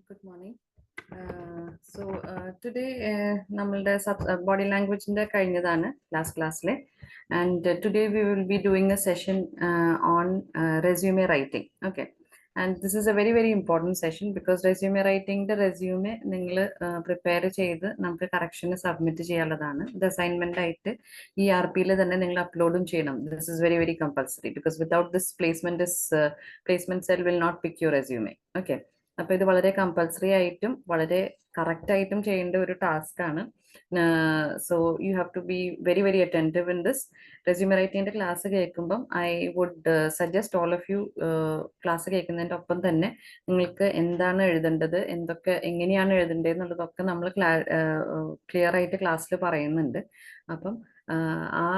Good morning. Today നമ്മളുടെ body ലാംഗ്വേജിന്റെ കഴിഞ്ഞതാണ് ക്ലാസ്സിലെ and today we will be doing a session on resume writing. Okay, and this is a very very important session because resume റൈറ്റിംഗിന്റെ resume നിങ്ങൾ prepare ചെയ്ത് നമുക്ക് കറക്ഷന് submit ചെയ്യാനുള്ളതാണ്. ഇത് assignment ആയിട്ട് ഈ RP തന്നെ നിങ്ങൾ അപ്ലോഡും ചെയ്യണം. This is very very compulsory because without this placement cell will not pick your resume. Okay, അപ്പൊ ഇത് വളരെ കമ്പൽസറി ആയിട്ടും വളരെ കറക്റ്റ് ആയിട്ടും ചെയ്യേണ്ട ഒരു ടാസ്ക് ആണ്. So you have to be very very attentive in this. Resume റൈറ്റിംഗിന്റെ ക്ലാസ് കേൾക്കുമ്പം I would suggest all of you class കേൾക്കുന്നതിന്റെ ഒപ്പം തന്നെ നിങ്ങൾക്ക് എന്താണ് എഴുതേണ്ടത്, എങ്ങനെയാണ് എഴുതേണ്ടത് എന്നുള്ളതൊക്കെ നമ്മൾ ക്ലിയർ ആയിട്ട് ക്ലാസ്സിൽ പറയുന്നുണ്ട്. അപ്പം ആ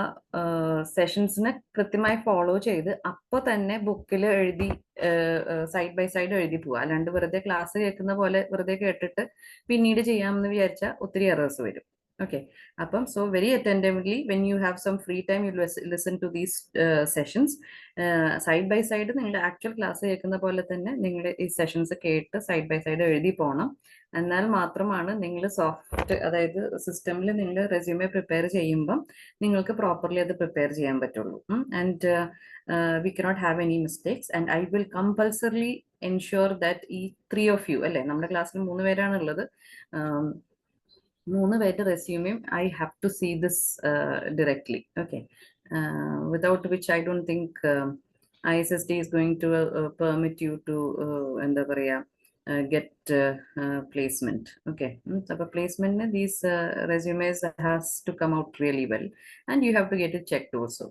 സെഷൻസിനെ കൃത്യമായി ഫോളോ ചെയ്ത് അപ്പോൾ തന്നെ ബുക്കിൽ എഴുതി സൈഡ് ബൈ സൈഡ് എഴുതി പോവുക. അല്ലാണ്ട് വെറുതെ ക്ലാസ് കേൾക്കുന്ന പോലെ വെറുതെ കേട്ടിട്ട് പിന്നീട് ചെയ്യാമെന്ന് വിചാരിച്ചാൽ ഒത്തിരി എറേഴ്സ് വരും. ഓക്കെ, അപ്പം so very attentively when you have some free time you listen to these sessions. Side by side നിങ്ങളുടെ ആക്ച്വൽ ക്ലാസ് കേൾക്കുന്ന പോലെ തന്നെ നിങ്ങൾ ഈ സെഷൻസ് കേട്ട് സൈഡ് ബൈ സൈഡ് എഴുതി പോകണം. എന്നാൽ മാത്രമാണ് നിങ്ങൾ അതായത് സിസ്റ്റമിൽ നിങ്ങൾ റെസ്യൂമെ പ്രിപ്പയർ ചെയ്യുമ്പം നിങ്ങൾക്ക് പ്രോപ്പർലി അത് പ്രിപ്പയർ ചെയ്യാൻ പറ്റുള്ളൂ. And we cannot have any mistakes and I will compulsorily ensure that ഈ 3 of you അല്ലെ, നമ്മുടെ ക്ലാസ്സിൽ 3 പേരാണുള്ളത്. 3 പേരുടെ റെസ്യൂമെയും I have to see this directly. Okay, without which I don't think ISSD is going to permit you to എന്താ പറയാ get placement. Okay, so placement these resumes has to come out really well and you have to get it checked also.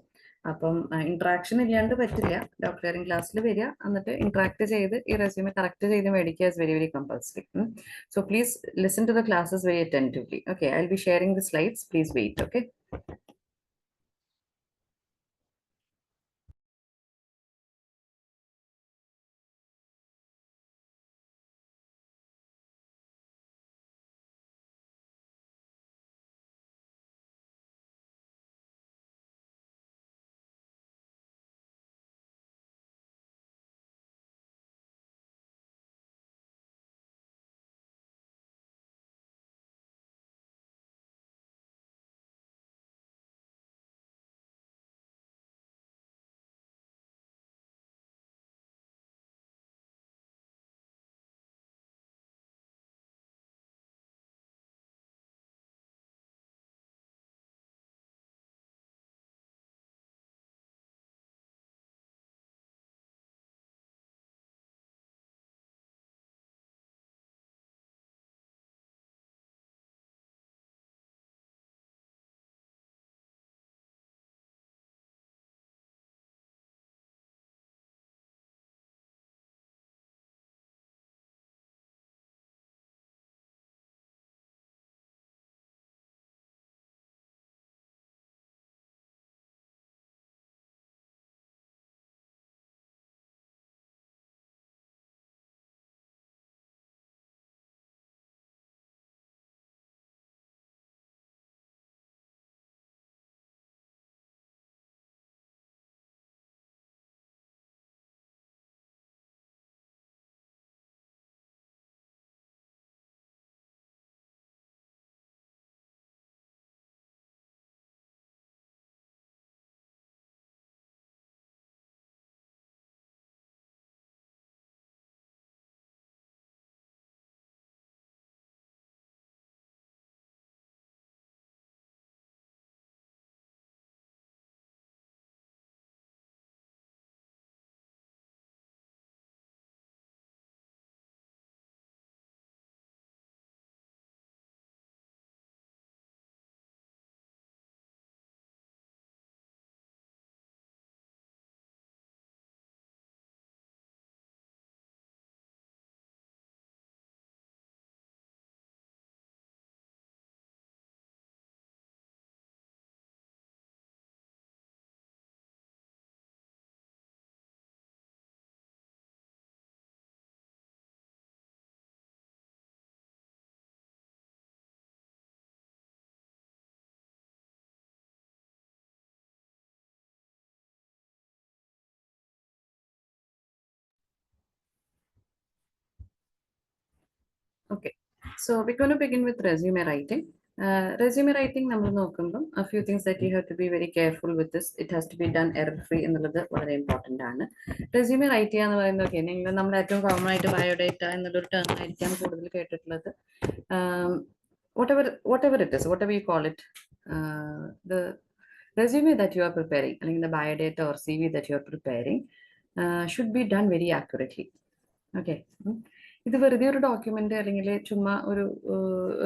അപ്പം interaction ഇല്ലാണ്ട് പറ്റില്ല. Doctor ക്ലാസ്സിൽ വരിക, എന്നിട്ട് interact ചെയ്ത് ഈ റെസ്യൂമെ കറക്റ്റ് ചെയ്ത് മേടിക്കുക is very very compulsory. So please listen to the classes very attentively. Okay, I'll be sharing the slides. Please wait. Okay. Okay, so we're going to begin with resume writing. Resume writing നമ്മൾ നോക്കുമ്പോൾ a few things that you have to be very careful with this. It has to be done error free എന്നുള്ളത് വളരെ important ആണ്. Resume right ചെയ്യുക എന്ന് പറയുന്നത് okay നിങ്ങൾ നമ്മൾ ഏറ്റവും കോമൺ ആയിട്ട് ബയോഡേറ്റ എന്നുള്ളൊരു ടേം ആയിരിക്കാം കൂടുതൽ കേട്ടിട്ടുള്ളത്. Whatever it is, whatever you call it, the resume that you are preparing, അല്ലെങ്കിൽ the biodata or CV that you are preparing should be done very accurately. Okay. ഇത് വെറുതെ ഒരു ഡോക്യുമെന്റ് അല്ലെങ്കിൽ ചുമ്മാ ഒരു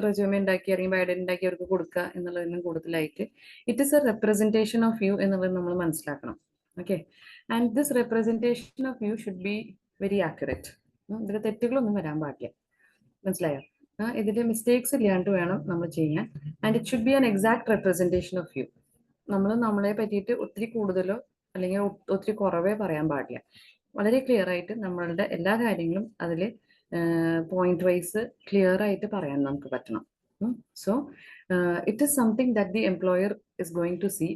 റെസ്യൂമെ ഉണ്ടാക്കി അല്ലെങ്കിൽ ബയോഡേറ്റ ഉണ്ടാക്കി അവർക്ക് കൊടുക്കുക എന്നുള്ളതിനും കൂടുതലായിട്ട് it is a representation of you എന്നുള്ളത് നമ്മൾ മനസ്സിലാക്കണം. Okay, and this representation of you should be very accurate. ഇതിൽ തെറ്റുകളൊന്നും വരാൻ പാടില്ല. മനസ്സിലായോ? ഇതിന്റെ മിസ്റ്റേക്സ് ഇല്ലാണ്ട് വേണം നമ്മൾ ചെയ്യാൻ. And it should be an exact representation of you. നമ്മൾ നമ്മളെ പറ്റിയിട്ട് ഒത്തിരി കൂടുതലോ അല്ലെങ്കിൽ ഒത്തിരി കുറവേ പറയാൻ പാടില്ല. വളരെ ക്ലിയർ ആയിട്ട് നമ്മളുടെ എല്ലാ കാര്യങ്ങളും അതിൽ പോയിന്റ് വൈസ് ക്ലിയർ ആയിട്ട് പറയാൻ നമുക്ക് പറ്റണം. So it is something that the employer is going to see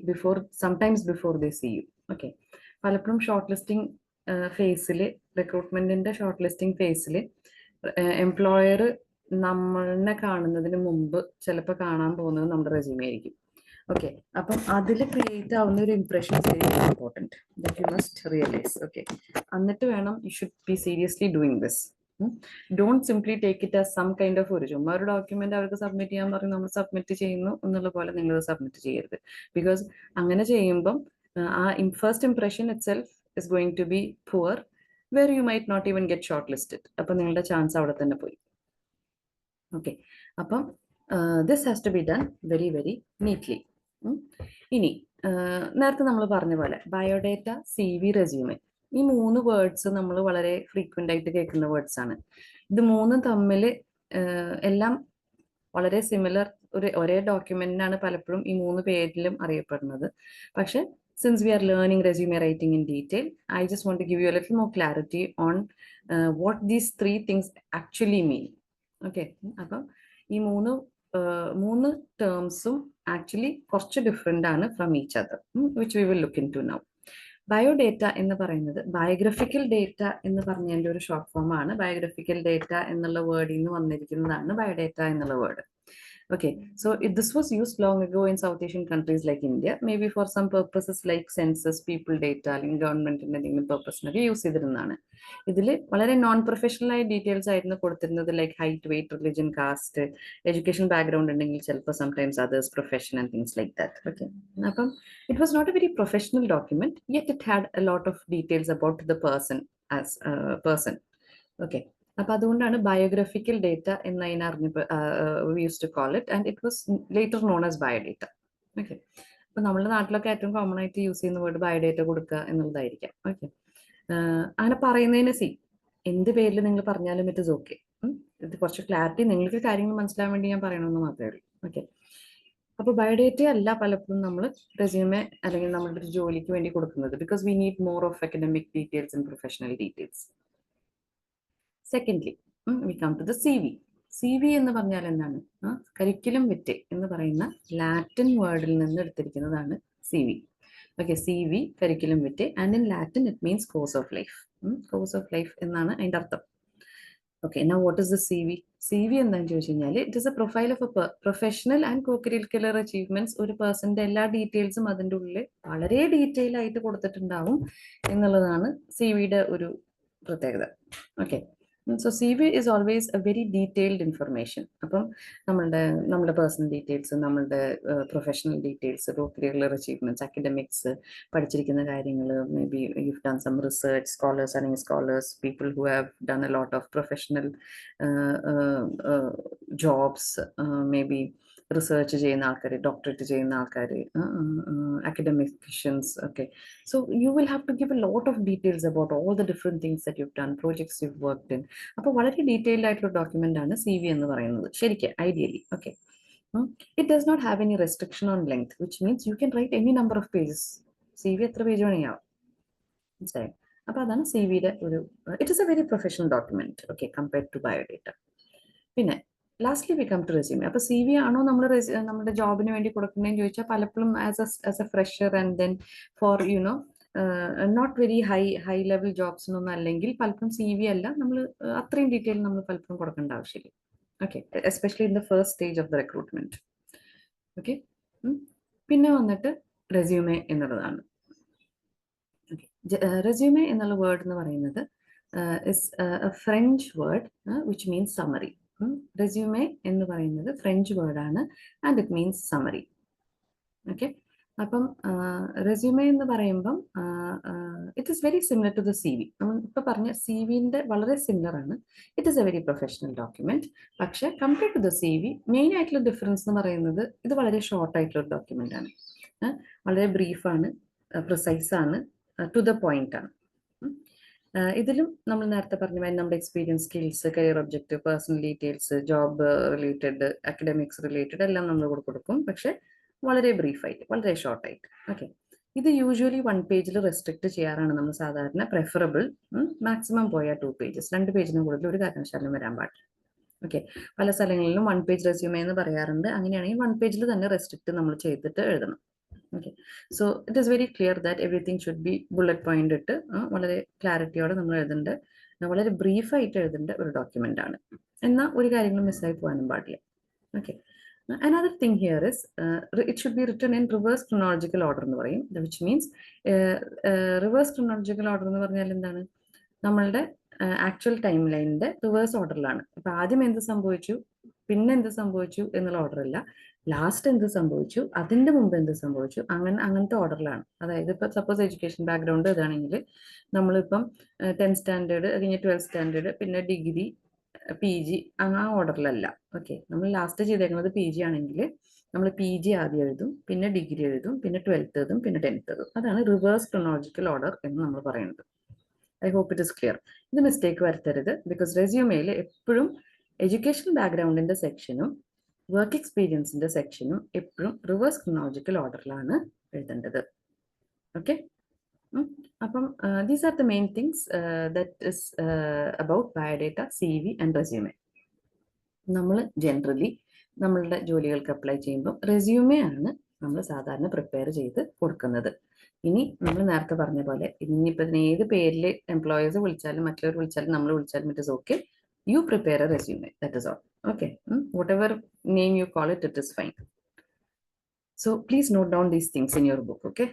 sometimes before they see you. Okay, പലപ്പോഴും ഷോർട്ട് ലിസ്റ്റിംഗ് ഫേസിൽ, റിക്രൂട്ട്മെന്റിന്റെ ഷോർട്ട് ലിസ്റ്റിംഗ് ഫേസിൽ എംപ്ലോയർ നമ്മളെ കാണുന്നതിന് മുമ്പ് ചിലപ്പോൾ കാണാൻ പോകുന്നത് നമ്മുടെ റെസ്യൂമെ ആയിരിക്കും. ഓക്കെ, അപ്പം അതിൽ ക്രിയേറ്റ് ആവുന്ന ഒരു impression is very important that you must realise. Okay, എന്നിട്ട് വേണം you should be seriously doing this. Don't simply take it as some kind of ഒരു ചുമ്മാ ഒരു ഡോക്യുമെന്റ് അവർക്ക് സബ്മിറ്റ് ചെയ്യാൻ പറഞ്ഞ് നമ്മൾ സബ്മിറ്റ് ചെയ്യുന്നു എന്നുള്ള പോലെ നിങ്ങൾ സബ്മിറ്റ് ചെയ്യരുത്. ബിക്കോസ് അങ്ങനെ ചെയ്യുമ്പം ആ first impression itself is going to be poor, where you might not even get short listed. അപ്പം നിങ്ങളുടെ ചാൻസ് അവിടെ തന്നെ പോയി. ഓക്കെ, അപ്പം this has to be done very very neatly. ഇനി നേരത്തെ നമ്മൾ പറഞ്ഞ പോലെ ബയോഡേറ്റ, സി വി, റെസ്യൂമെ, ഈ 3 വേർഡ്സ് നമ്മൾ വളരെ ഫ്രീക്വന്റ് ആയിട്ട് കേൾക്കുന്ന വേർഡ്സ് ആണ്. ഇത് മൂന്നും തമ്മിൽ എല്ലാം വളരെ സിമിലർ, ഒരേ ഡോക്യുമെന്റിനാണ് പലപ്പോഴും ഈ 3 പേരിലും അറിയപ്പെടുന്നത്. പക്ഷെ since we are learning resume writing in detail, I just want to give you a little more clarity on what these 3 things actually mean. Okay, അപ്പം ഈ മൂന്ന് ടേംസും ആക്ച്വലി കുറച്ച് ഡിഫറെൻ്റ് ആണ് from each other, which we will look into now. Biodata എന്ന് പറയുന്നത് biographical data എന്ന് പറഞ്ഞതിൻ്റെ ഒരു ഷോർട്ട് ഫോം ആണ്. ബയോഗ്രഫിക്കൽ ഡേറ്റ എന്നുള്ള വേർഡിൽ നിന്ന് വന്നിരിക്കുന്നതാണ് ബയോഡേറ്റ എന്നുള്ള word. Okay, so this was used long ago in South Asian countries like India, maybe for some purposes like census, people data, അല്ലെങ്കിൽ ഗവൺമെന്റിന്റെ എന്തെങ്കിലും പർപ്പസിനൊക്കെ യൂസ് ചെയ്തിരുന്നതാണ്. ഇതിൽ വളരെ നോൺ പ്രൊഫഷണൽ ആയ ഡീറ്റെയിൽസ് ആയിരുന്നു കൊടുത്തിരുന്നത്, like height, weight, religion, caste, education background ഉണ്ടെങ്കിൽ ചിലപ്പോൾ sometimes others profession and things like that. Okay, അപ്പം it was not a very professional document, yet it had a lot of details about the person as person. Okay, അപ്പൊ അതുകൊണ്ടാണ് biographical data എന്നതിനെ use to call it, and it was later known as biodata. Okay, അപ്പൊ നമ്മുടെ നാട്ടിലൊക്കെ ഏറ്റവും common ആയിട്ട് use ചെയ്യുന്ന word biodata കൊടുക്കുക എന്നുള്ളതായിരിക്കാം. ഓക്കെ, അങ്ങനെ പറയുന്നതിന് എന്ത് പേരിൽ നിങ്ങൾ പറഞ്ഞാലും ഇറ്റ് ഇസ് ഓക്കെ. ഇത് കുറച്ച് ക്ലാരിറ്റി നിങ്ങൾക്ക് കാര്യങ്ങൾ മനസ്സിലാൻ വേണ്ടി ഞാൻ പറയണമെന്ന് മാത്രമേ ഉള്ളൂ. ഓക്കെ, അപ്പൊ ബയോഡേറ്റ അല്ല പലപ്പോഴും നമ്മൾ റെസ്യൂമെ അല്ലെങ്കിൽ നമ്മുടെ ഒരു ജോലിക്ക് വേണ്ടി കൊടുക്കുന്നത്, because we need more of academic details and professional details. Secondly we come to the C V. C V എന്ന് പറഞ്ഞാൽ എന്താണ്? കരിക്കുലം വിറ്റെ എന്ന് പറയുന്ന ലാറ്റിൻ വേർഡിൽ നിന്ന് എടുത്തിരിക്കുന്നതാണ് C V. Okay, C V curriculum vitae, and in Latin it means course of life. Course of life എന്നാണ് അതിൻ്റെ അർത്ഥം. Okay, now what is the C V? C V എന്താണെന്ന് ചോദിച്ചു കഴിഞ്ഞാൽ it is a profile of a professional and co curricular achievements. ഒരു പേഴ്സന്റെ എല്ലാ ഡീറ്റെയിൽസും അതിൻ്റെ ഉള്ളിൽ വളരെ ഡീറ്റെയിൽ ആയിട്ട് കൊടുത്തിട്ടുണ്ടാവും എന്നുള്ളതാണ് സി വിയുടെ ഒരു പ്രത്യേകത. Okay, so C V is always a very detailed information. അപ്പം നമ്മളുടെ പേഴ്സണൽ ഡീറ്റെയിൽസ്, നമ്മളുടെ professional details, curricular achievements, academics, പഠിച്ചിരിക്കുന്ന കാര്യങ്ങൾ, may B you done some research, scholars അല്ലെങ്കിൽ scholars, people who have done a lot of professional jobs, may be research ചെയ്യുന്ന ആൾക്കാർ, doctorate ചെയ്യുന്ന ആൾക്കാർ, academicians. Okay, so you will have to give a lot of details about all the different things that you've done, projects you've worked in. അപ്പോൾ വളരെ detailed ആയിട്ടുള്ള document ആണ് C V എന്ന് പറയുന്നത് ശരിക്കും, ideally. Okay, it does not have any restriction on length, which means you can write any number of pages. C V എത്ര page വേണമെങ്കിൽ ആവും. മനസ്സിലായി? അപ്പൊ അതാണ് സി വിയുടെ ഒരു, it is a very professional document. Okay, compared to biodata. പിന്നെ lastly we come to resume. അപ്പൊ സി വി ആണോ നമ്മൾ നമ്മുടെ ജോബിന് വേണ്ടി കൊടുക്കുന്നതെന്ന് ചോദിച്ചാൽ പലപ്പോഴും as a fresher and then for you know not very high level ജോബ്സിനൊന്നും അല്ലെങ്കിൽ പലപ്പോഴും സി വി അല്ല നമ്മൾ അത്രയും ഡീറ്റെയിൽ നമ്മൾ പലപ്പോഴും കൊടുക്കേണ്ട ആവശ്യമില്ല. Okay, especially in the first stage of the recruitment. Okay. പിന്നെ വന്നിട്ട് റെസ്യൂമേ എന്നുള്ളതാണ്. Okay. റെസ്യൂമേ എന്നുള്ള വേർഡ് എന്ന് പറയുന്നത് is a French word which means summary. Resume എന്ന് പറയുന്നത് ഫ്രഞ്ച് വേർഡാണ് and it means summary. Okay. അപ്പം റെസ്യൂമേ എന്ന് പറയുമ്പം it is very similar to the C V. നമ്മൾ ഇപ്പോൾ പറഞ്ഞ സി വിൻ്റെ വളരെ സിമിലർ ആണ്. It is a very professional document. പക്ഷേ compared to the C V main ആയിട്ടുള്ള ഡിഫറൻസ് എന്ന് പറയുന്നത് ഇത് വളരെ ഷോർട്ട് ആയിട്ടുള്ള ഒരു ഡോക്യുമെന്റ് ആണ്. വളരെ ബ്രീഫാണ്, പ്രിസൈസ് ആണ്, ടു ദ പോയിന്റ് ആണ്. ഇതിലും നമ്മൾ നേരത്തെ പറഞ്ഞ നമ്മുടെ experience, skills, career objective, personal details, job related, academics related എല്ലാം നമ്മൾ കൊടുക്കും. പക്ഷെ വളരെ ബ്രീഫായിട്ട്, വളരെ ഷോർട്ടായിട്ട്. ഓക്കെ. ഇത് യൂഷ്വലി 1 പേജിൽ റെസ്ട്രിക്ട് ചെയ്യാറാണ് നമ്മൾ സാധാരണ പ്രെഫറബിൾ. മാക്സിമം പോയാൽ 2 പേജസ്, 2 പേജിന് കൂടുതൽ ഒരു കാരണവശാലും വരാൻ പാടില്ല. ഓക്കെ. പല സ്ഥലങ്ങളിലും 1 പേജ് റെസ്യൂമേ എന്ന് പറയാറുണ്ട്. അങ്ങനെയാണെങ്കിൽ 1 പേജിൽ തന്നെ റെസ്ട്രിക്ട് നമ്മൾ ചെയ്തിട്ട് എഴുതണം. Okay. So it is very clear that everything should be bullet point ഇട്ട് വളരെ ക്ലാരിറ്റിയോടെ നമ്മൾ എഴുതേണ്ട, വളരെ ബ്രീഫായിട്ട് എഴുതേണ്ട ഒരു ഡോക്യുമെന്റ് ആണ്. എന്നാൽ ഒരു കാര്യങ്ങളും മിസ്സായി പോകാനും പാടില്ല. Okay. Another thing here is it should be written in reverse chronological order എന്ന് പറയും, which means reverse chronological order എന്ന് പറഞ്ഞാൽ എന്താണ്, നമ്മളുടെ ആക്ച്വൽ ടൈം ലൈനിന്റെ റിവേഴ്സ് ഓർഡറിലാണ്. ഇപ്പൊ ആദ്യം എന്ത് സംഭവിച്ചു, പിന്നെ എന്ത് സംഭവിച്ചു എന്നുള്ള ഓർഡറല്ല, ലാസ്റ്റ് എന്ത് സംഭവിച്ചു, അതിന്റെ മുമ്പ് എന്ത് സംഭവിച്ചു, അങ്ങനത്തെ ഓർഡറിലാണ്. അതായത് ഇപ്പൊ സപ്പോസ് എഡ്യൂക്കേഷൻ ബാക്ക്ഗ്രൗണ്ട് ഇതാണെങ്കിൽ നമ്മളിപ്പം 10th സ്റ്റാൻഡേർഡ് കഴിഞ്ഞ് 12th സ്റ്റാൻഡേർഡ് പിന്നെ ഡിഗ്രി PG ആ ഓർഡറിലല്ല. ഓക്കെ. നമ്മൾ ലാസ്റ്റ് ചെയ്തേക്കുന്നത് PG ആണെങ്കിൽ നമ്മൾ PG ആദ്യം എഴുതും, പിന്നെ ഡിഗ്രി എഴുതും, പിന്നെ 12th എഴുതും, പിന്നെ 10th എഴുതും. അതാണ് റിവേഴ്സ് ക്രോണോളജിക്കൽ ഓർഡർ എന്ന് നമ്മൾ പറയുന്നത്. I hope it is clear. ഇത് മിസ്റ്റേക്ക് വരുത്തരുത്. ബിക്കോസ് റെസ്യൂമേയിൽ എപ്പോഴും എഡ്യൂക്കേഷൻ ബാക്ക്ഗ്രൗണ്ടിന്റെ സെക്ഷനും വർക്ക് എക്സ്പീരിയൻസിന്റെ സെക്ഷനും എപ്പോഴും റിവേഴ്സ് ക്രോണോളജിക്കൽ ഓർഡറിലാണ് എഴുതേണ്ടത്. ഓക്കെ. അപ്പം these are the main things that is about biodata, CV and resume. നമ്മൾ ജനറലി നമ്മളുടെ ജോലികൾക്ക് അപ്ലൈ ചെയ്യുമ്പോൾ റെസ്യൂമേ ആണ് നമ്മൾ സാധാരണ പ്രിപ്പയർ ചെയ്ത് കൊടുക്കുന്നത്. ഇനി നമ്മൾ നേരത്തെ പറഞ്ഞ പോലെ ഇനിയിപ്പോൾ ഇതിന് ഏത് പേരിൽ എംപ്ലോയേഴ്സ് വിളിച്ചാലും മറ്റുള്ളവർ വിളിച്ചാലും നമ്മൾ വിളിച്ചാലും it is okay. U prepare A resume, that is all. Okay. Whatever name you call it, it is fine. So please note down these things in your book. Okay.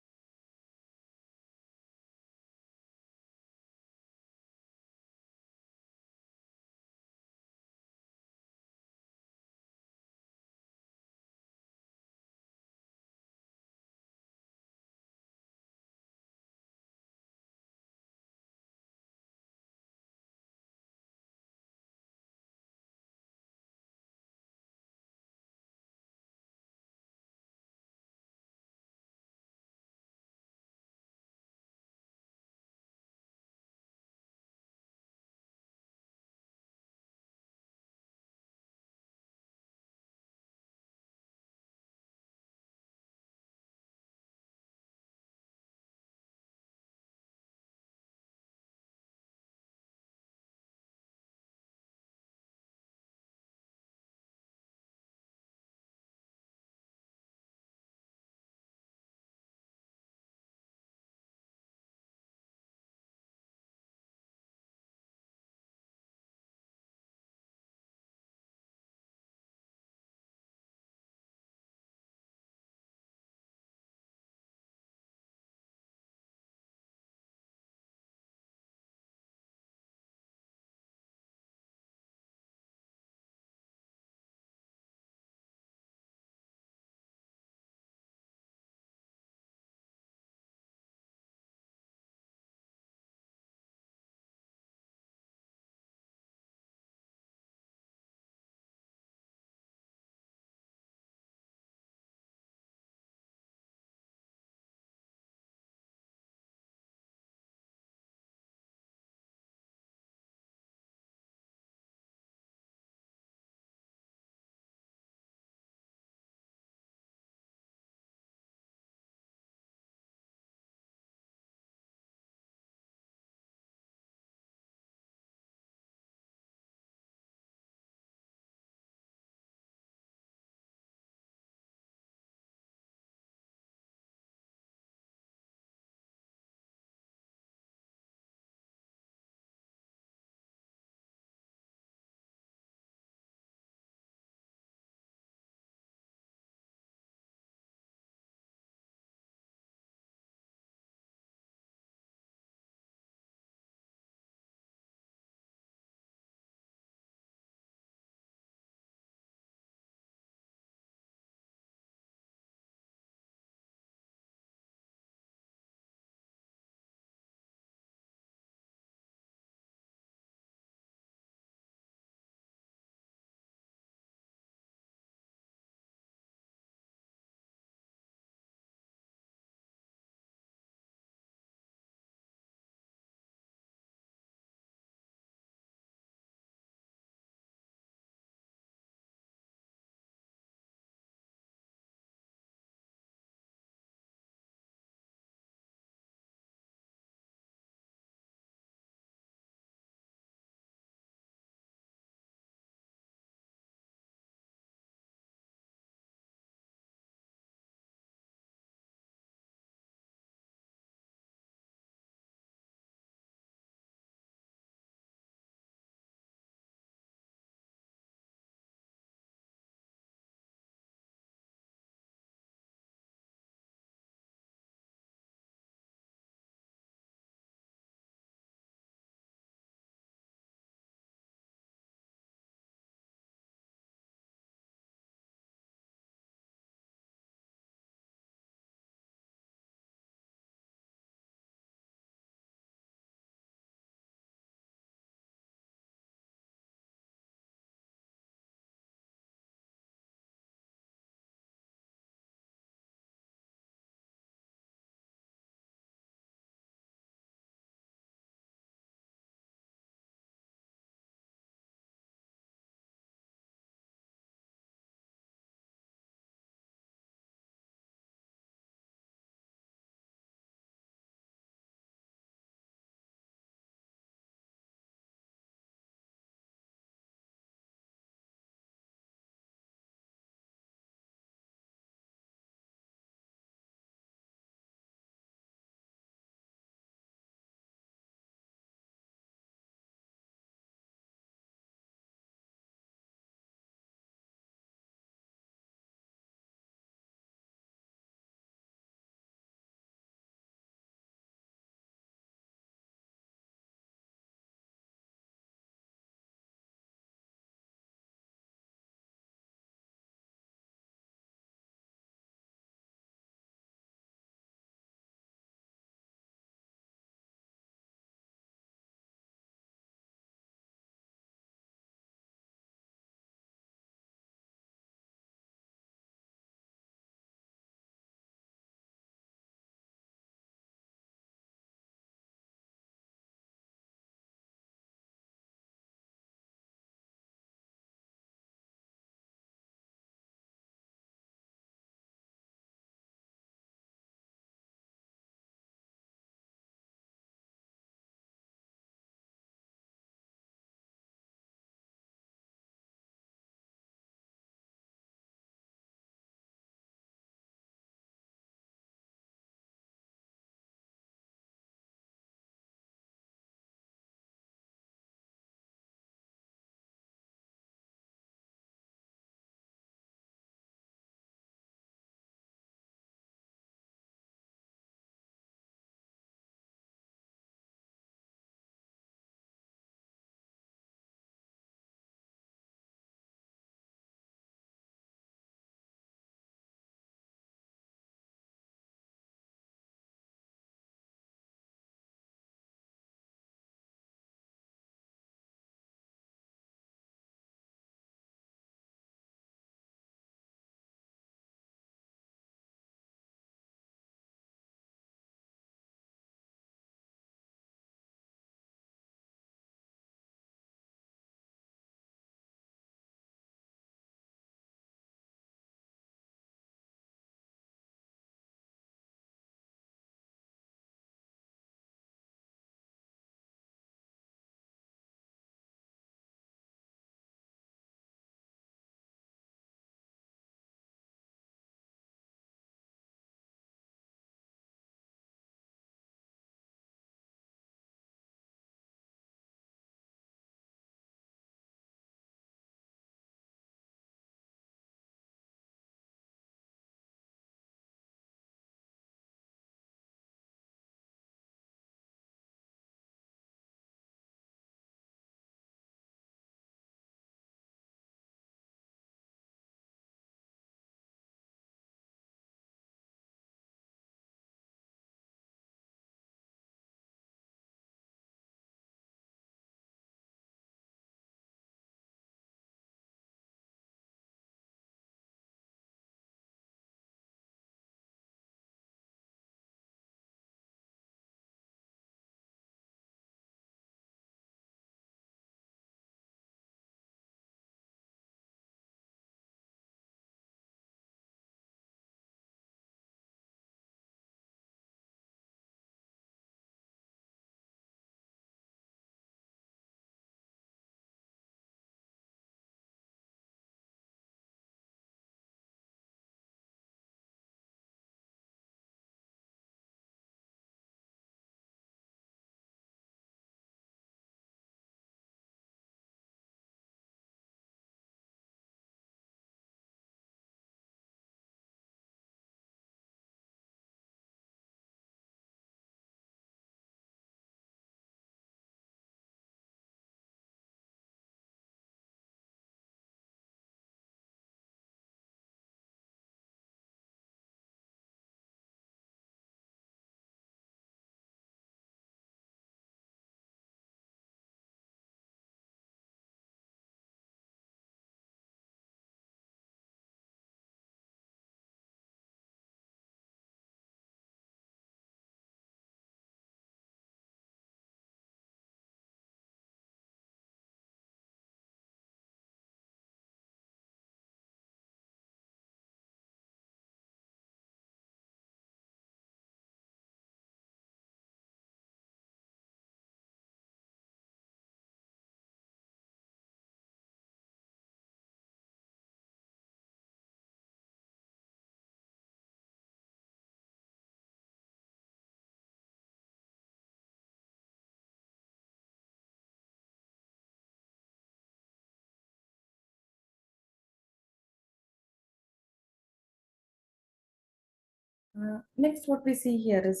Next, what we see here is,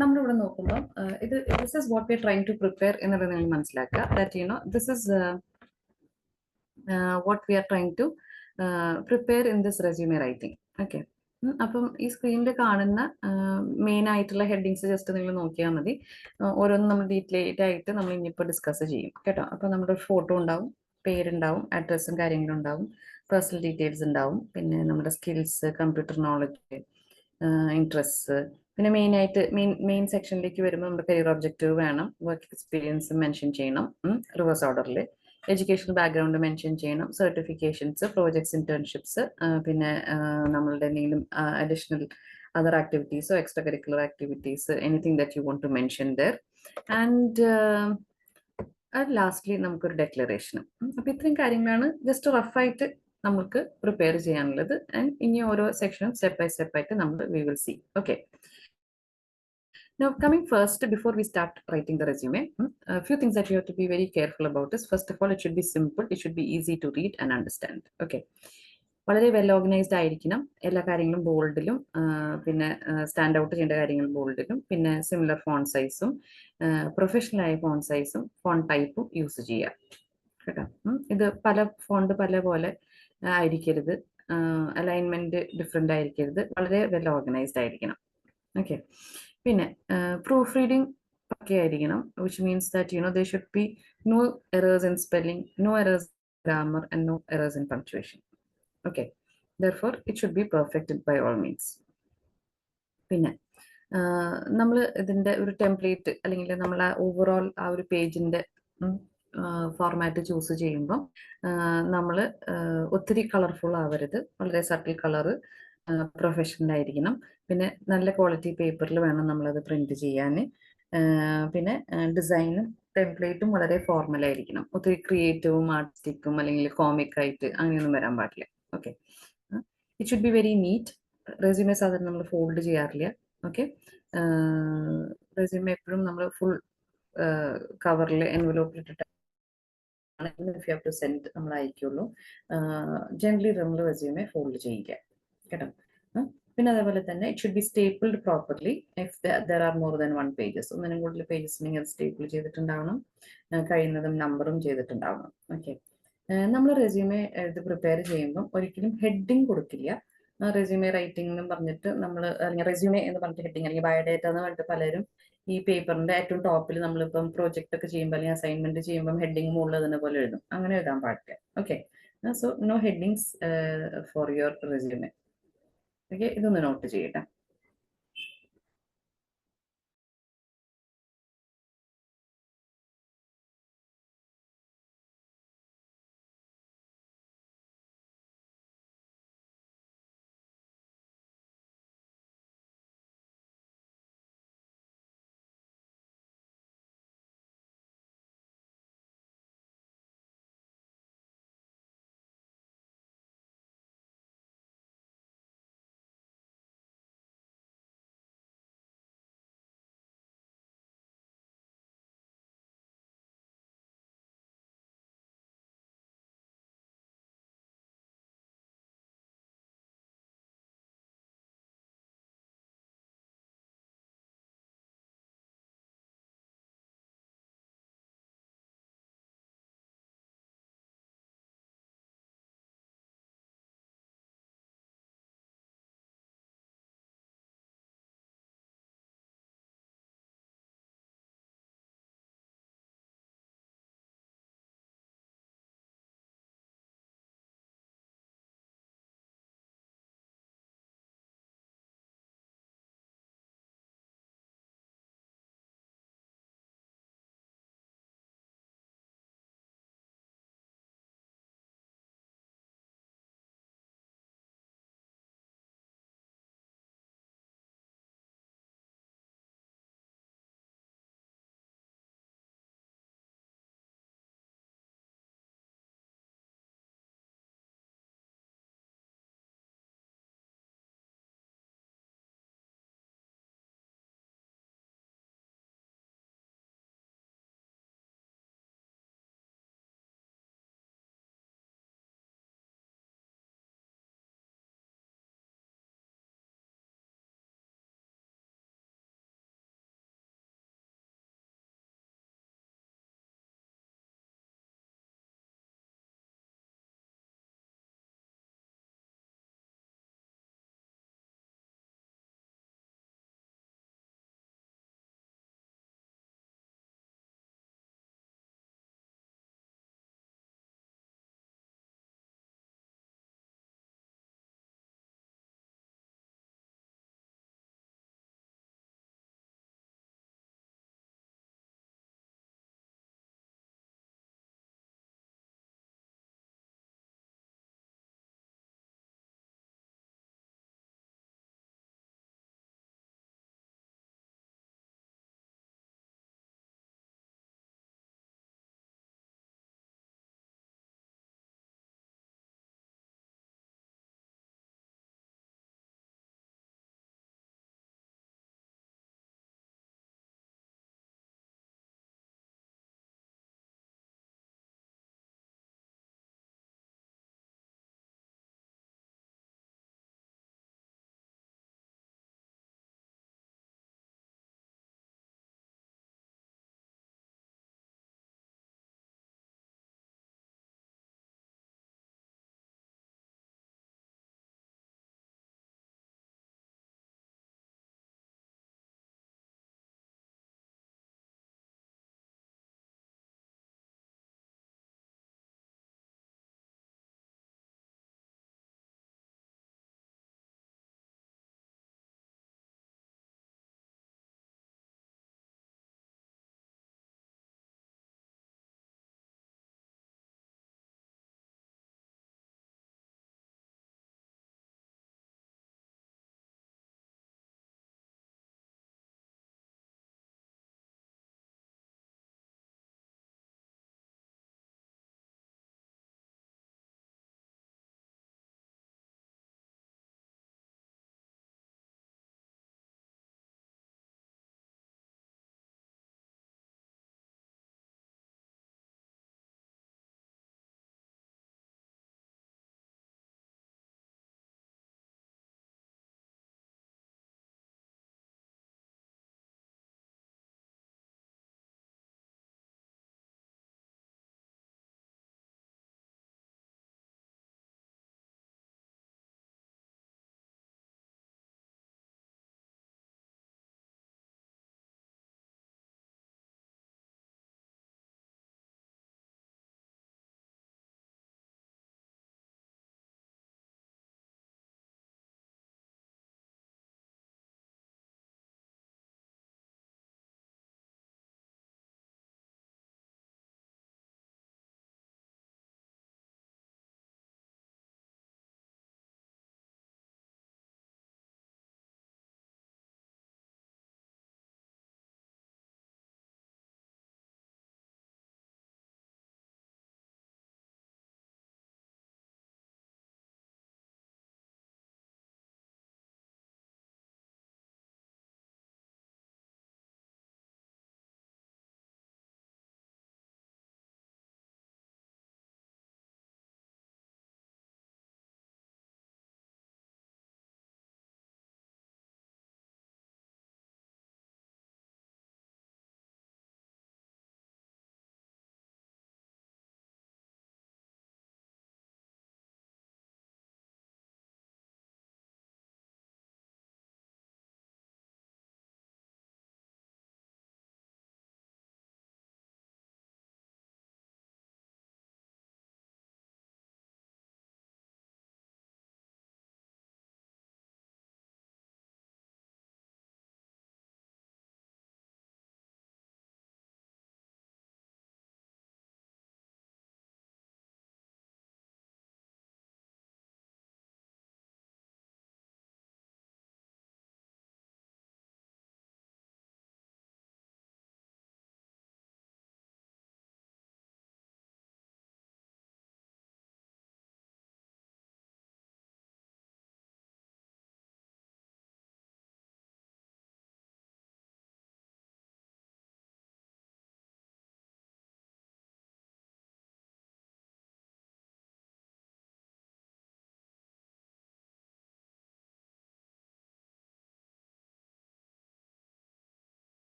നമ്മളിവിടെ നോക്കുമ്പോൾ ഇത് this is what we are trying to prepare എന്നുള്ളത് നിങ്ങൾ മനസ്സിലാക്കുക that this is what we are trying to prepare in this resume writing. Okay. അപ്പം ഈ സ്ക്രീനിൽ കാണുന്ന മെയിൻ ആയിട്ടുള്ള ഹെഡിങ്സ് ജസ്റ്റ് നിങ്ങൾ നോക്കിയാൽ മതി. ഓരോന്നും നമ്മൾ ഡീറ്റെയിൽ ആയിട്ട് നമ്മൾ ഇനിയിപ്പോൾ ഡിസ്കസ് ചെയ്യും കേട്ടോ. അപ്പോൾ നമ്മുടെ ഫോട്ടോ ഉണ്ടാവും, പേരുണ്ടാവും, അഡ്രസ്സും കാര്യങ്ങളും ഉണ്ടാവും, പേഴ്സണൽ ഡീറ്റെയിൽസ് ഉണ്ടാവും, പിന്നെ നമ്മുടെ സ്കിൽസ്, കമ്പ്യൂട്ടർ നോളജ്, ഇൻട്രസ്റ്റ്, പിന്നെ മെയിൻ സെക്ഷനിലേക്ക് വരുമ്പോൾ നമ്മുടെ കരിയർ ഒബ്ജക്റ്റീവ് വേണം, വർക്ക് എക്സ്പീരിയൻസ് മെൻഷൻ ചെയ്യണം, റിവേഴ്സ് ഓർഡറിൽ എഡ്യൂക്കേഷണൽ ബാക്ക്ഗ്രൗണ്ട് മെൻഷൻ ചെയ്യണം, സർട്ടിഫിക്കേഷൻസ്, പ്രോജക്ട്സ്, ഇന്റേൺഷിപ്സ്, പിന്നെ നമ്മളുടെ എന്തെങ്കിലും additional other activities or extracurricular activities, anything that you want to mention there. And lastly നമുക്കൊരു ഡെക്ലറേഷനും. അപ്പോൾ ഇത്രയും കാര്യങ്ങളാണ് ജസ്റ്റ് റഫായിട്ട് നമുക്ക് പ്രിപ്പയർ ചെയ്യാനുള്ളത്. ആൻഡ് ഇനി ഓരോ സെക്ഷനും സ്റ്റെപ്പ് ബൈ സ്റ്റെപ്പ് ആയിട്ട് നമ്മൾ we will see. Okay. Now, coming first, before we start writing the resume, a few things that you have to be very careful about is, first of all, it should be simple. It should be easy to read and understand. Okay. വളരെ well organised ആയിരിക്കണം. എല്ലാ കാര്യങ്ങളും ബോൾഡിലും, പിന്നെ stand out ചെയ്യേണ്ട കാര്യങ്ങൾ ബോൾഡിലും, പിന്നെ similar phone സൈസും, professional ആയ ഫോൺ സൈസും ഫോൺ ടൈപ്പും യൂസ് ചെയ്യുക കേട്ടോ. ഇത് പല ഫോണ്ട് പല പോലെ ആയിരിക്കരുത്, അലൈൻമെന്റ് ഡിഫറെൻ്റ് ആയിരിക്കരുത്, വളരെ വെൽ ഓർഗനൈസ്ഡ് ആയിരിക്കണം. ഓക്കെ. പിന്നെ പ്രൂഫ് റീഡിങ് ഒക്കെ ആയിരിക്കണം, which means that there should be no errors in spelling, no errors in grammar, and no errors in punctuation. Okay, therefore it should be perfect by all means. പിന്നെ നമ്മൾ ഇതിൻ്റെ ഒരു template അല്ലെങ്കിൽ നമ്മൾ overall ആ ഒരു പേജിൻ്റെ ഫോർമാറ്റ് ചൂസ് ചെയ്യുമ്പം നമ്മൾ ഒത്തിരി കളർഫുൾ ആവരുത്, വളരെ സട്ടിൽ കളറ്, പ്രൊഫഷണൽ ആയിരിക്കണം, പിന്നെ നല്ല ക്വാളിറ്റി പേപ്പറിൽ വേണം നമ്മളത് പ്രിന്റ് ചെയ്യാൻ, പിന്നെ ഡിസൈനും ടെംപ്ലേറ്റും വളരെ ഫോർമൽ ആയിരിക്കണം, ഒത്തിരി ക്രിയേറ്റീവും ആർട്ടിസ്റ്റിക്കും അല്ലെങ്കിൽ കോമിക് ആയിട്ട് അങ്ങനെയൊന്നും വരാൻ പാടില്ല. Okay. It should be very neat. Resume സാധാരണ നമ്മൾ ഫോൾഡ് ചെയ്യാറില്ല. ഓക്കെ. റെസ്യൂമെ എപ്പോഴും നമ്മൾ ഫുൾ കവറിൽ എൻവലോപ്പിലിട്ടിട്ട് if you have to send നമ്മൾ അയക്കുള്ളൂ. ജനറലി നമ്മൾ റെസ്യൂമെ ഫോൾഡ് ചെയ്യില്ല കേട്ടോ. പിന്നെ അതേപോലെ തന്നെ it should be stapled properly if there are more than 1 pages. ഒന്നിനും കൂടുതൽ പേജസ് ഉണ്ടെങ്കിൽ അത് സ്റ്റേപ്പിൾ ചെയ്തിട്ടുണ്ടാവണം, കഴിയുന്നതും നമ്പറും ചെയ്തിട്ടുണ്ടാവണം. ഓക്കെ. നമ്മൾ റെസ്യൂമെ ഇത് പ്രിപ്പയർ ചെയ്യുമ്പം ഒരിക്കലും ഹെഡിങ് കൊടുക്കില്ല. റെസ്യൂമെ റൈറ്റിംഗ് എന്ന് പറഞ്ഞിട്ട് നമ്മൾ, അല്ലെങ്കിൽ റെസ്യൂമെ എന്ന് പറഞ്ഞിട്ട് ഹെഡിങ്, അല്ലെങ്കിൽ ബയോഡേറ്റ എന്ന് പറഞ്ഞിട്ട് പലരും ഈ പേപ്പറിന്റെ ഏറ്റവും ടോപ്പിൽ നമ്മളിപ്പം പ്രോജക്റ്റ് ഒക്കെ ചെയ്യുമ്പോൾ അല്ലെങ്കിൽ അസൈൻമെന്റ് ചെയ്യുമ്പോൾ ഹെഡിങ് മുകളിൽ അതിനെ പോലെ എഴുതും, അങ്ങനെ എഴുതാൻ പാടില്ല. Okay. So no headings for your resume. Okay, ഇതൊന്ന് നോട്ട് ചെയ്യട്ടെ.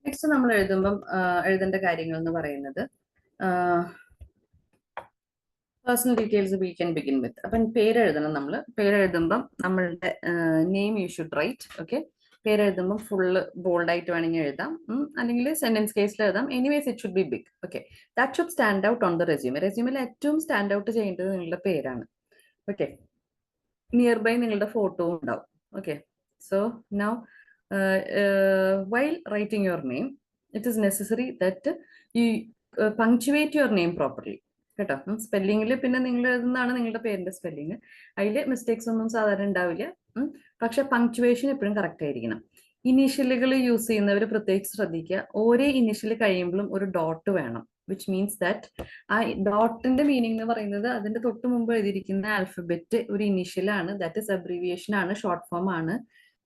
നെക്സ്റ്റ് നമ്മൾ എഴുതുമ്പം എഴുതേണ്ട കാര്യങ്ങൾ എന്ന് പറയുന്നത് personal details we can begin with. അപ്പം പേര് എഴുതണം. നമ്മൾ പേര് എഴുതുമ്പം നമ്മളുടെ name you should write. Okay, പേര് എഴുതുമ്പോൾ ഫുള്ള് ബോൾഡ് ആയിട്ട് വേണമെങ്കിൽ എഴുതാം, അല്ലെങ്കിൽ സെന്റൻസ് കേസിൽ എഴുതാം. Anyways it should be big. Okay, that should stand out on the resume. റെസ്യൂമിൽ ഏറ്റവും സ്റ്റാൻഡ് ഔട്ട് ചെയ്യേണ്ടത് നിങ്ങളുടെ പേരാണ്. ഓക്കെ, നിയർ ബൈ നിങ്ങളുടെ ഫോട്ടോ ഉണ്ടാവും. Okay, so now while writing your name, it is necessary that you punctuate your name properly. കേട്ടോ, സ്പെല്ലിങ്ങിൽ പിന്നെ നിങ്ങൾ എഴുതുന്നതാണ് നിങ്ങളുടെ പേരിന്റെ സ്പെല്ലിങ്. അതിൽ മിസ്റ്റേക്സ് ഒന്നും സാധാരണ ഉണ്ടാവില്ല. പക്ഷെ പങ്ക്ച്വേഷൻ എപ്പോഴും കറക്റ്റ് ആയിരിക്കണം. ഇനീഷ്യലുകൾ യൂസ് ചെയ്യുന്നവർ പ്രത്യേകിച്ച് ശ്രദ്ധിക്കുക. ഓരോ ഇനീഷ്യൽ കഴിയുമ്പോഴും ഒരു ഡോട്ട് വേണം, വിച്ച് മീൻസ് ദാറ്റ് ആ ഡോട്ടിന്റെ മീനിങ് എന്ന് പറയുന്നത് അതിന്റെ തൊട്ട് മുമ്പ് എഴുതിയിരിക്കുന്ന ആൽഫബറ്റ് ഒരു ഇനീഷ്യലാണ്, ദാറ്റ് ഇസ് അബ്രീവിയേഷൻ ആണ്, ഷോർട്ട് ഫോം ആണ്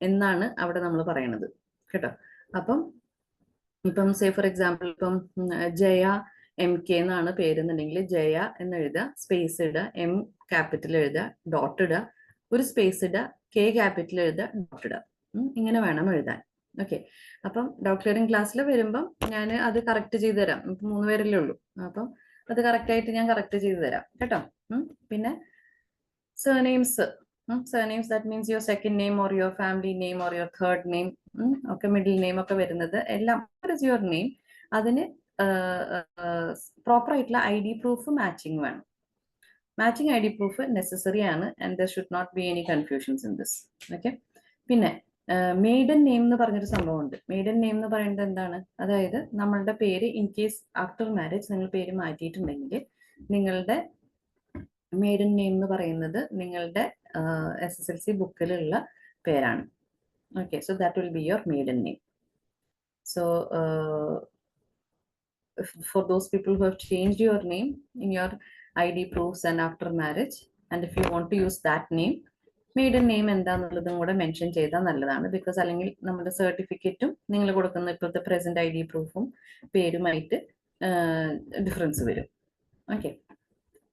എന്നാണ് അവിടെ നമ്മൾ പറയണത്. കേട്ടോ, അപ്പം ഇപ്പം സേ ഫോർ എക്സാമ്പിൾ ഇപ്പം ജയ എം കെ എന്നാണ് പേരെന്നുണ്ടെങ്കിൽ ജയ എന്ന് എഴുതുക, സ്പേസ് ഇടുക, എം ക്യാപിറ്റൽ എഴുതുക, ഡോട്ട് ഇടുക, ഒരു സ്പേസ് ഇടുക, കെ ക്യാപിറ്റൽ എഴുതുക, ഡോട്ട് ഇടുക. ഇങ്ങനെ വേണം എഴുതാൻ. ഓക്കെ, അപ്പം ഡൗട്ട് ക്ലിയറിംഗ് ക്ലാസ്സിൽ വരുമ്പം ഞാൻ അത് കറക്റ്റ് ചെയ്ത് തരാം. ഇപ്പം 3 പേരല്ലേ ഉള്ളൂ, അപ്പം അത് കറക്റ്റ് ആയിട്ട് ഞാൻ കറക്റ്റ് ചെയ്ത് തരാം കേട്ടോ. പിന്നെ surnames, surnames that means your second name or your family name or your third name, ഒക്കെ മിഡിൽ നെയിം ഒക്കെ വരുന്നത് എല്ലാം ഇസ് യുവർ നെയിം. അതിന് പ്രോപ്പർ ആയിട്ടുള്ള ഐ ഡി പ്രൂഫ് മാച്ചിങ് വേണം. Matching I D proof necessary ആണ്, and there should not be any confusions in this. Okay, പിന്നെ maiden name എന്ന് പറഞ്ഞൊരു സംഭവമുണ്ട്. മെയ്ഡൻ നെയിം എന്ന് പറയുന്നത് എന്താണ്? അതായത് നമ്മളുടെ പേര് ഇൻ കേസ് ആഫ്റ്റർ മാരേജ് നിങ്ങൾ പേര് മാറ്റിയിട്ടുണ്ടെങ്കിൽ നിങ്ങളുടെ മെയ്ഡൻ നെയിം എന്ന് പറയുന്നത് നിങ്ങളുടെ SSLC ബുക്കിലുള്ള പേരാണ്. Okay, so that will be your maiden name. So for those people who have changed your name in your ID proofs and after marriage, and if you want to use that name, maiden name എന്താന്നുള്ളതും കൂടെ mention ചെയ്താൽ നല്ലതാണ്. Because അല്ലെങ്കിൽ നമ്മുടെ സർട്ടിഫിക്കറ്റും നിങ്ങൾ കൊടുക്കുന്ന ഇപ്പോഴത്തെ പ്രസന്റ് ID പ്രൂഫും പേരുമായിട്ട് ഡിഫറൻസ് വരും. ഓക്കെ,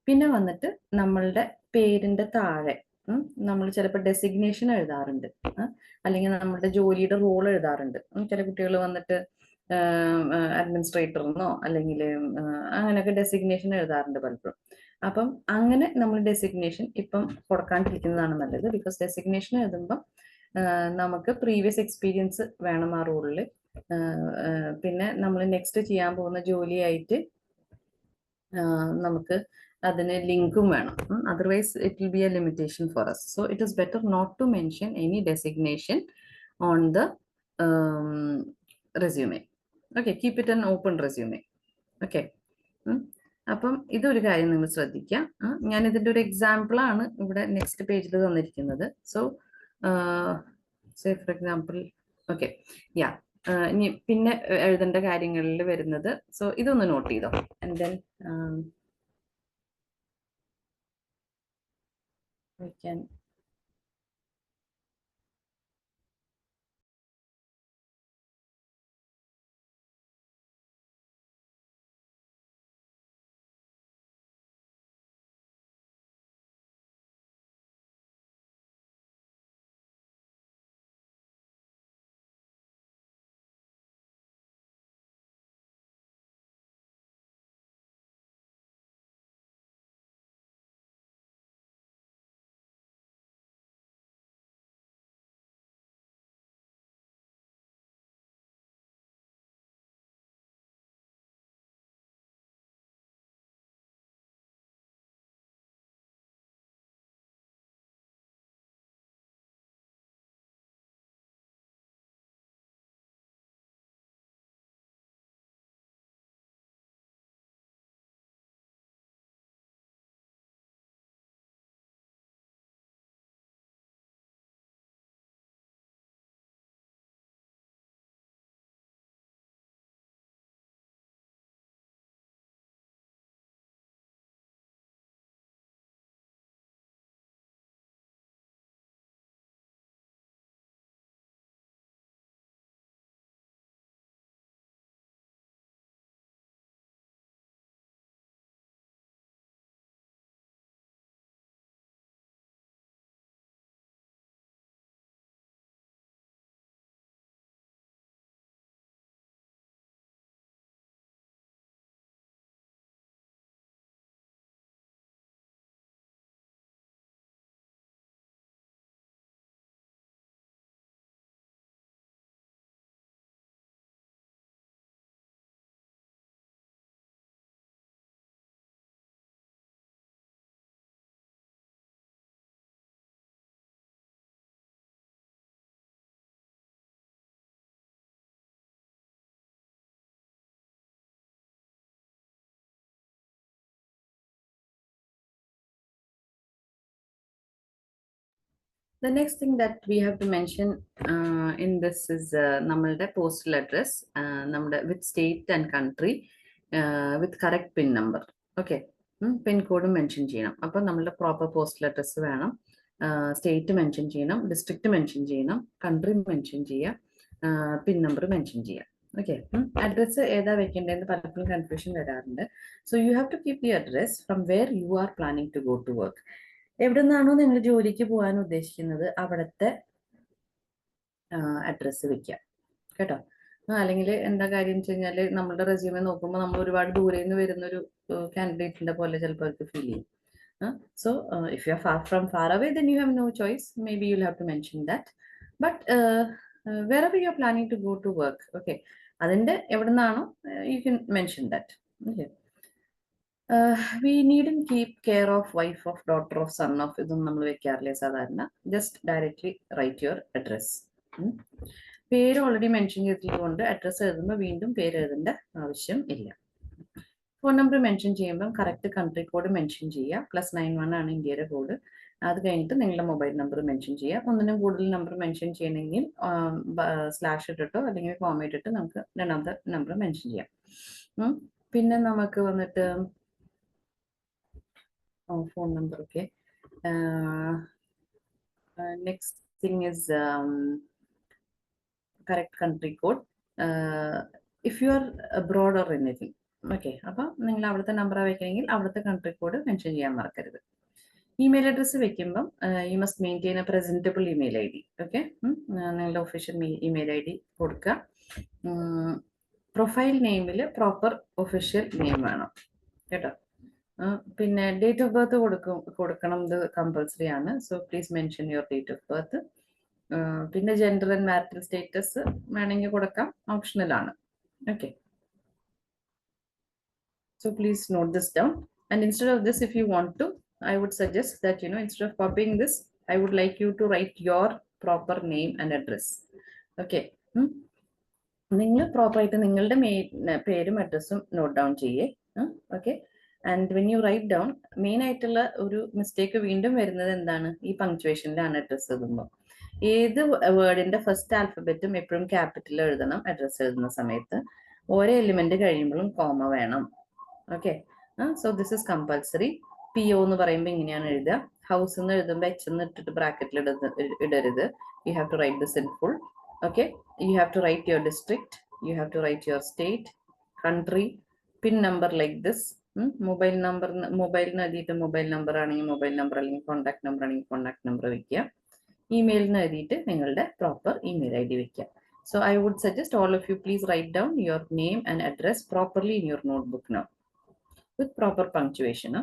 പിന്നെ വന്നിട്ട് നമ്മളുടെ പേരിന്റെ താഴെ നമ്മൾ ചിലപ്പോൾ ഡെസിഗ്നേഷൻ എഴുതാറുണ്ട്, അല്ലെങ്കിൽ നമ്മളുടെ ജോലിയുടെ റോൾ എഴുതാറുണ്ട്. ചില കുട്ടികൾ വന്നിട്ട് അഡ്മിനിസ്ട്രേറ്റർ എന്നോ അല്ലെങ്കിൽ അങ്ങനെയൊക്കെ ഡെസിഗ്നേഷൻ എഴുതാറുണ്ട് പലപ്പോഴും. അപ്പം അങ്ങനെ നമ്മൾ ഡെസിഗ്നേഷൻ ഇപ്പം കൊടുക്കാണ്ടിരിക്കുന്നതാണ് നല്ലത്. ബിക്കോസ് ഡെസിഗ്നേഷൻ എഴുതുമ്പം നമുക്ക് പ്രീവിയസ് എക്സ്പീരിയൻസ് വേണം ആ റോളിൽ. പിന്നെ നമ്മൾ നെക്സ്റ്റ് ചെയ്യാൻ പോകുന്ന ജോലിയായിട്ട് നമുക്ക് അതിന് ലിങ്കും വേണം. Otherwise it will be a limitation for us. So it is better not to mention any designation on the resume. Okay, keep it an open resume. Okay, അപ്പം ഇതൊരു കാര്യം നിങ്ങൾ ശ്രദ്ധിക്കുക. ഞാൻ ഇതിൻ്റെ ഒരു എക്സാമ്പിൾ ആണ് ഇവിടെ നെക്സ്റ്റ് പേജിൽ തന്നിരിക്കുന്നത്. So say for example, okay, yeah, ഇനി പിന്നെ എഴുതേണ്ട കാര്യങ്ങളിൽ വരുന്നത്, സോ ഇതൊന്ന് നോട്ട് ചെയ്തോ. And then we can The next thing that we have to mention in this is നമ്മളുടെ postal address, നമ്മുടെ with state and country, with correct PIN number. Okay. Pin code mention ചെയ്യണം. അപ്പോൾ നമ്മളുടെ പ്രോപ്പർ പോസ്റ്റൽ അഡ്രസ്സ് വേണം, state mention ചെയ്യണം, district mention ചെയ്യണം, country mention ചെയ്യുക, pin number mention ചെയ്യുക. ഓക്കെ. അഡ്രസ്സ് ഏതാ വെക്കേണ്ടതെന്ന് പലപ്പോഴും കൺഫ്യൂഷൻ വരാറുണ്ട്. So you have to keep the address from where you are planning to go to work. എവിടെ നിന്നാണോ നിങ്ങൾ ജോലിക്ക് പോകാൻ ഉദ്ദേശിക്കുന്നത് അവിടുത്തെ അഡ്രസ്സ് വെക്കുക കേട്ടോ. അല്ലെങ്കിൽ എന്താ കാര്യം വെച്ച് കഴിഞ്ഞാൽ നമ്മുടെ റെസ്യൂമെ നോക്കുമ്പോൾ നമ്മൾ ഒരുപാട് ദൂരെ നിന്ന് വരുന്നൊരു കാൻഡിഡേറ്റിന്റെ പോലെ ചിലപ്പോൾ അവർക്ക് ഫീൽ ചെയ്യും. So if you are far away then you have no choice, may be you have to mention that. But wherever you are planning to go to work, okay, അതിന്റെ എവിടെ നിന്നാണോ you can mention that. Okay. We needn't keep care of wife of daughter of son of ഇതൊന്നും നമ്മൾ വെക്കാറില്ല സാധാരണ. Just directly write your address. പേര് already mention ചെയ്തിട്ടുകൊണ്ട് address എഴുതുമ്പോൾ വീണ്ടും പേര് എഴുതേണ്ട ആവശ്യം ഇല്ല. ഫോൺ നമ്പർ മെൻഷൻ ചെയ്യുമ്പോൾ കറക്റ്റ് കൺട്രി കോഡ് മെൻഷൻ ചെയ്യുക. +91 ആണ് ഇന്ത്യയുടെ കോഡ്. അത് കഴിഞ്ഞിട്ട് നിങ്ങളുടെ മൊബൈൽ നമ്പർ മെൻഷൻ ചെയ്യുക. ഒന്നിനും കൂടുതൽ നമ്പർ മെൻഷൻ ചെയ്യണമെങ്കിൽ സ്ലാഷ് ഇട്ടിട്ടോ അല്ലെങ്കിൽ കോമ ഇട്ടിട്ട് നമുക്ക് രണ്ടാമത്തെ നമ്പർ മെൻഷൻ ചെയ്യാം. പിന്നെ നമുക്ക് വന്നിട്ട് phone number, okay. Next thing is correct country code. If you are abroad or anything, okay, അപ്പോൾ നിങ്ങൾ അവിടുത്തെ നമ്പർ വെക്കണമെങ്കിൽ അവിടുത്തെ കൺട്രി കോഡ് മെൻഷൻ ചെയ്യാൻ മറക്കരുത്. ഇമെയിൽ അഡ്രസ്സ് വെക്കുമ്പം you must maintain A presentable email I D. Okay. നിങ്ങളുടെ official email I D കൊടുക്കുക. പ്രൊഫൈൽ നെയിമിൽ പ്രോപ്പർ ഒഫീഷ്യൽ നെയിം വേണം കേട്ടോ. പിന്നെ ഡേറ്റ് ഓഫ് ബർത്ത് കൊടുക്കണം, ഇത് കമ്പൾസറി ആണ്. So please mention your date of birth. പിന്നെ ജെൻഡർ ആൻഡ് മാരിറ്റൽ സ്റ്റേറ്റസ് വേണമെങ്കിൽ കൊടുക്കാം, ഓപ്ഷണൽ ആണ്. Okay. So please note this down. And instead of this, if you want to, I would suggest that, instead of copying this, I would like you to write your proper name and address. Okay. നിങ്ങൾ പ്രോപ്പറായിട്ട് നിങ്ങളുടെ പേരും അഡ്രസ്സും note down ചെയ്യേ. Okay. And when you write down, main ആയിട്ടുള്ള ഒരു mistake വീണ്ടും വരുന്നത് എന്താണ്, ഈ പങ്ക്ച്വേഷനിലാണ് അഡ്രസ്സ് എഴുതുമ്പോൾ. ഏത് വേർഡിന്റെ ഫസ്റ്റ് ആൽഫബറ്റും എപ്പോഴും ക്യാപിറ്റൽ എഴുതണം അഡ്രസ്സ് എഴുതുന്ന സമയത്ത്. ഓരോ എലിമെന്റ് കഴിയുമ്പോഴും കോമ വേണം. Okay. So this is compulsory. PO എന്ന് പറയുമ്പോൾ ഇങ്ങനെയാണ് എഴുതുക. ഹൗസ് എന്ന് എഴുതുമ്പോൾ H എന്ന് ഇട്ടിട്ട് ബ്രാക്കറ്റിൽ ഇടരുത്. You have to write this in full. Okay. You have to write your district, you have to write your state, country, pin number like this. Mobile മൊബൈലിന് എഴുതിയിട്ട് മൊബൈൽ നമ്പർ ആണെങ്കിൽ മൊബൈൽ നമ്പർ, അല്ലെങ്കിൽ contact number ആണെങ്കിൽ contact number വെക്കുക. ഇമെയിലിന് എഴുതിയിട്ട് നിങ്ങളുടെ proper email ID വെക്കുക. So I would suggest all of you please write down your name and address properly in your notebook now with proper punctuation.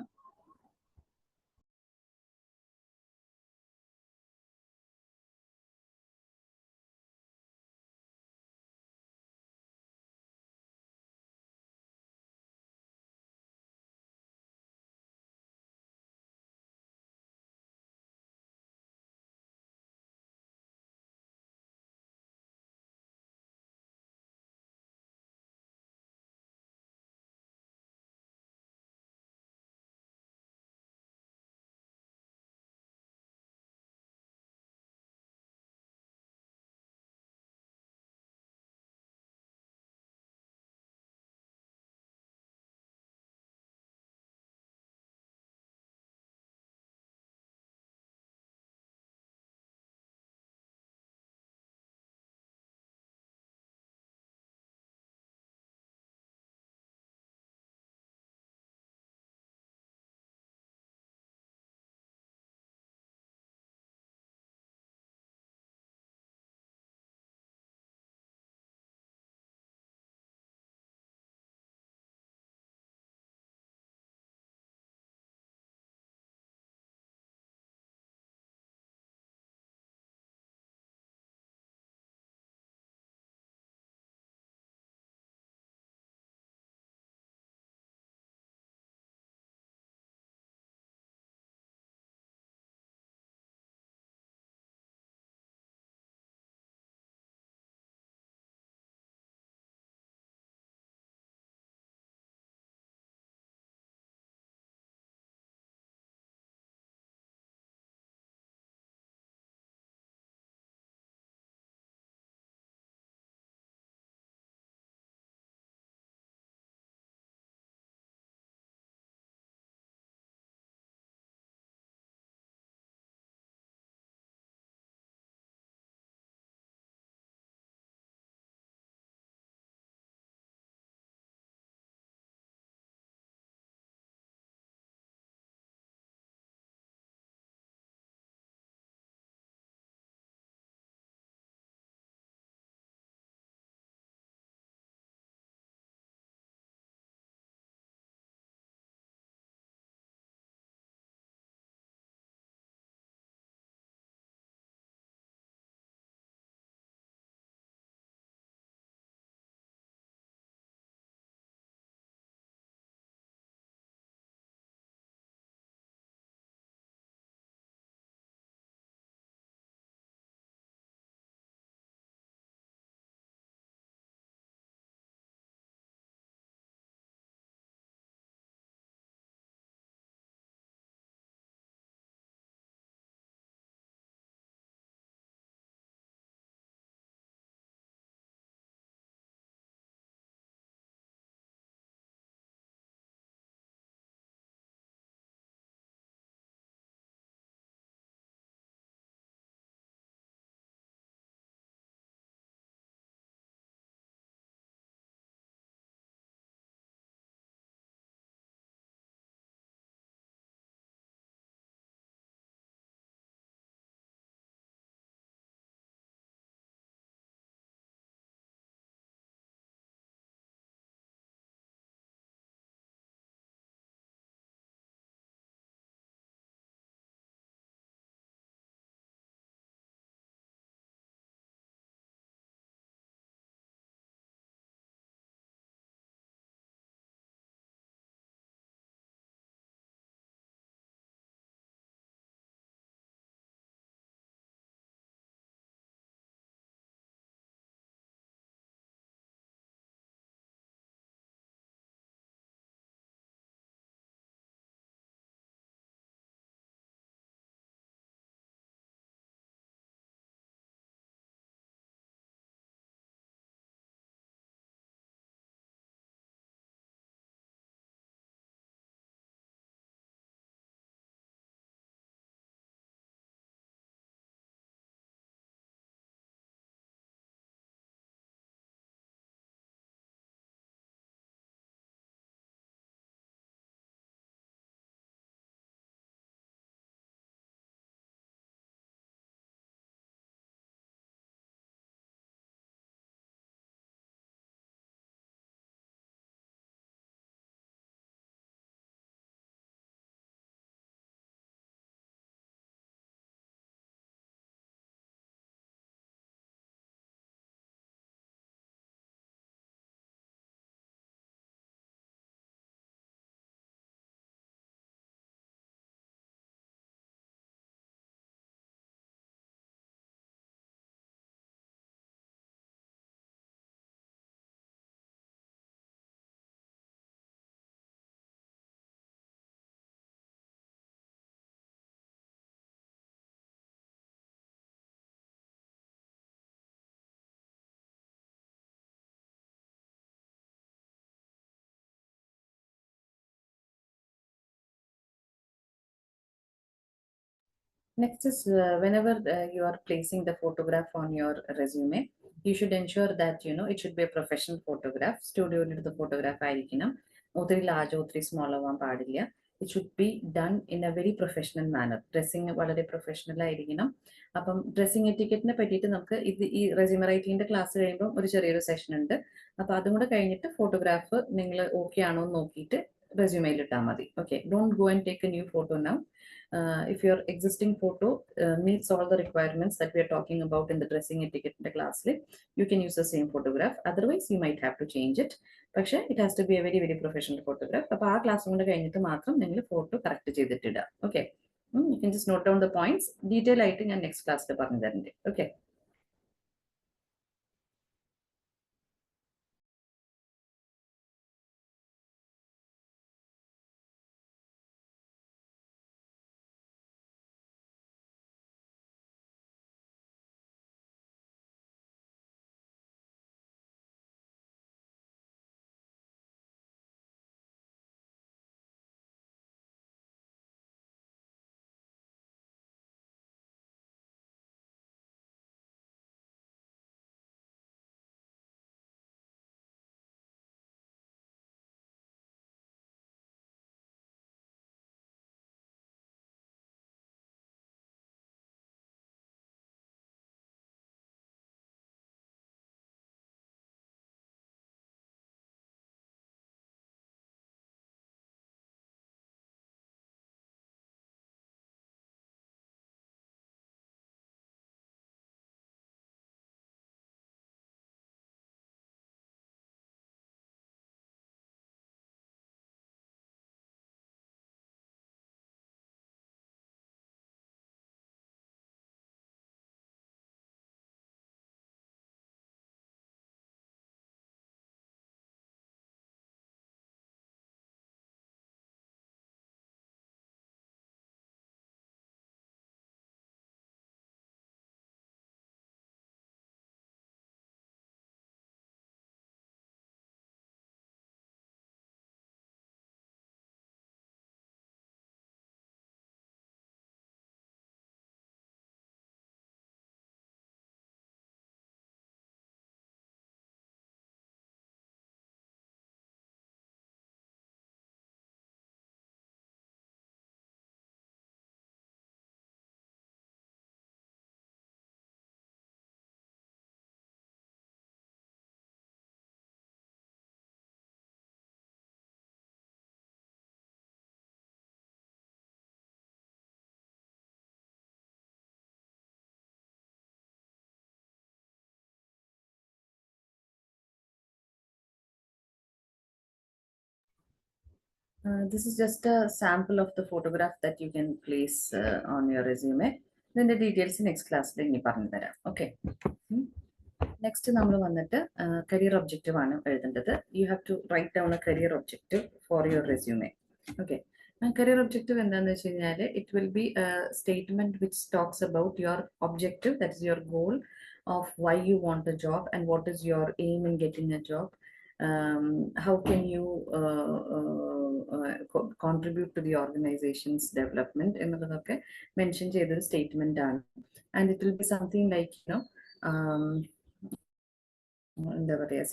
Next is whenever you are placing the photograph on your resume, you should ensure that it should be a professional photograph. Studio the photograph ആയിരിക്കണം. ഒത്തിരി large ഒത്തിരി small ആവാൻ പാടില്ല. It should be done in a very professional manner. Dressing വളരെ professional ആയിരിക്കണം. അപ്പം dressing എറ്റിക്കറ്റിനെ പറ്റിയിട്ട് നമുക്ക് ഈ റെസ്യൂമെ റൈറ്റിംഗിന്റെ ക്ലാസ് കഴിയുമ്പോൾ ഒരു ചെറിയൊരു സെഷൻ ഉണ്ട്. അപ്പൊ അതും കൂടെ കഴിഞ്ഞിട്ട് ഫോട്ടോഗ്രാഫ് നിങ്ങൾ ഓക്കെ ആണോ എന്ന് നോക്കിയിട്ട് റെസ്യൂമെയിൽ ഇട്ടാൽ മതി. Okay, don't go and take A new photo now. If your existing photo meets all the requirements that we are talking about in the dressing etiquette in the class, you can use the same photograph. Otherwise, you might have to change it. But it has to be a very, very professional photograph. So, our class photo correct. Okay. You can just note down the points. Detail lighting and next class. Okay. This is just a sample of the photograph that you can place on your resume. Then the details in next class. Okay. Next, career objective. You have to write down a career objective for your resume. Okay. And career objective, it will be a statement which talks about your objective, that is your goal of why you want a job and what is your aim in getting a job. How can you contribute to the organization's development in the mention the statement done, and it will be something like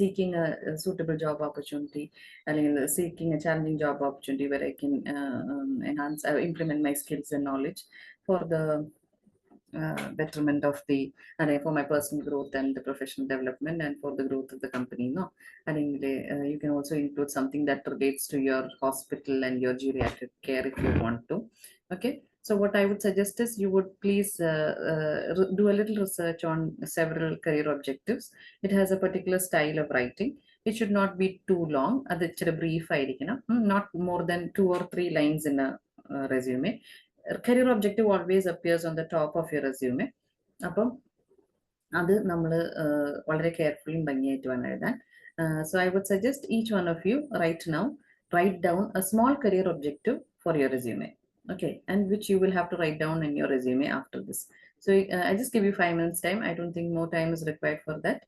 seeking a suitable job opportunity, seeking a challenging job opportunity where I can enhance implement my skills and knowledge for the betterment of the for my personal growth and the professional development and for the growth of the company. No, I think you can also include something that relates to your hospital and your geriatric care if you want to. Okay, so what I would suggest is you would please do a little research on several career objectives. It has a particular style of writing. It should not be too long. That's brief, not more than 2 or 3 lines in a resume. Career objective always appears on the top of your resume. അപ്പം അത് നമ്മൾ വളരെ കെയർഫുള്ളിയും ഭംഗിയായിട്ട് വേണം എഴുതാൻ. So I would suggest each one of you right now write down a small career objective for your resume. Okay, and which you will have to write down in your resume after this. So I just give you 5 minutes time. I don't think more time is required for that.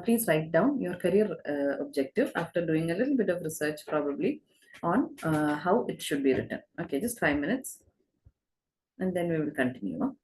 Please write down your career objective after doing a little bit of research probably on how it should be written. Okay, just 5 minutes. and then we will continue.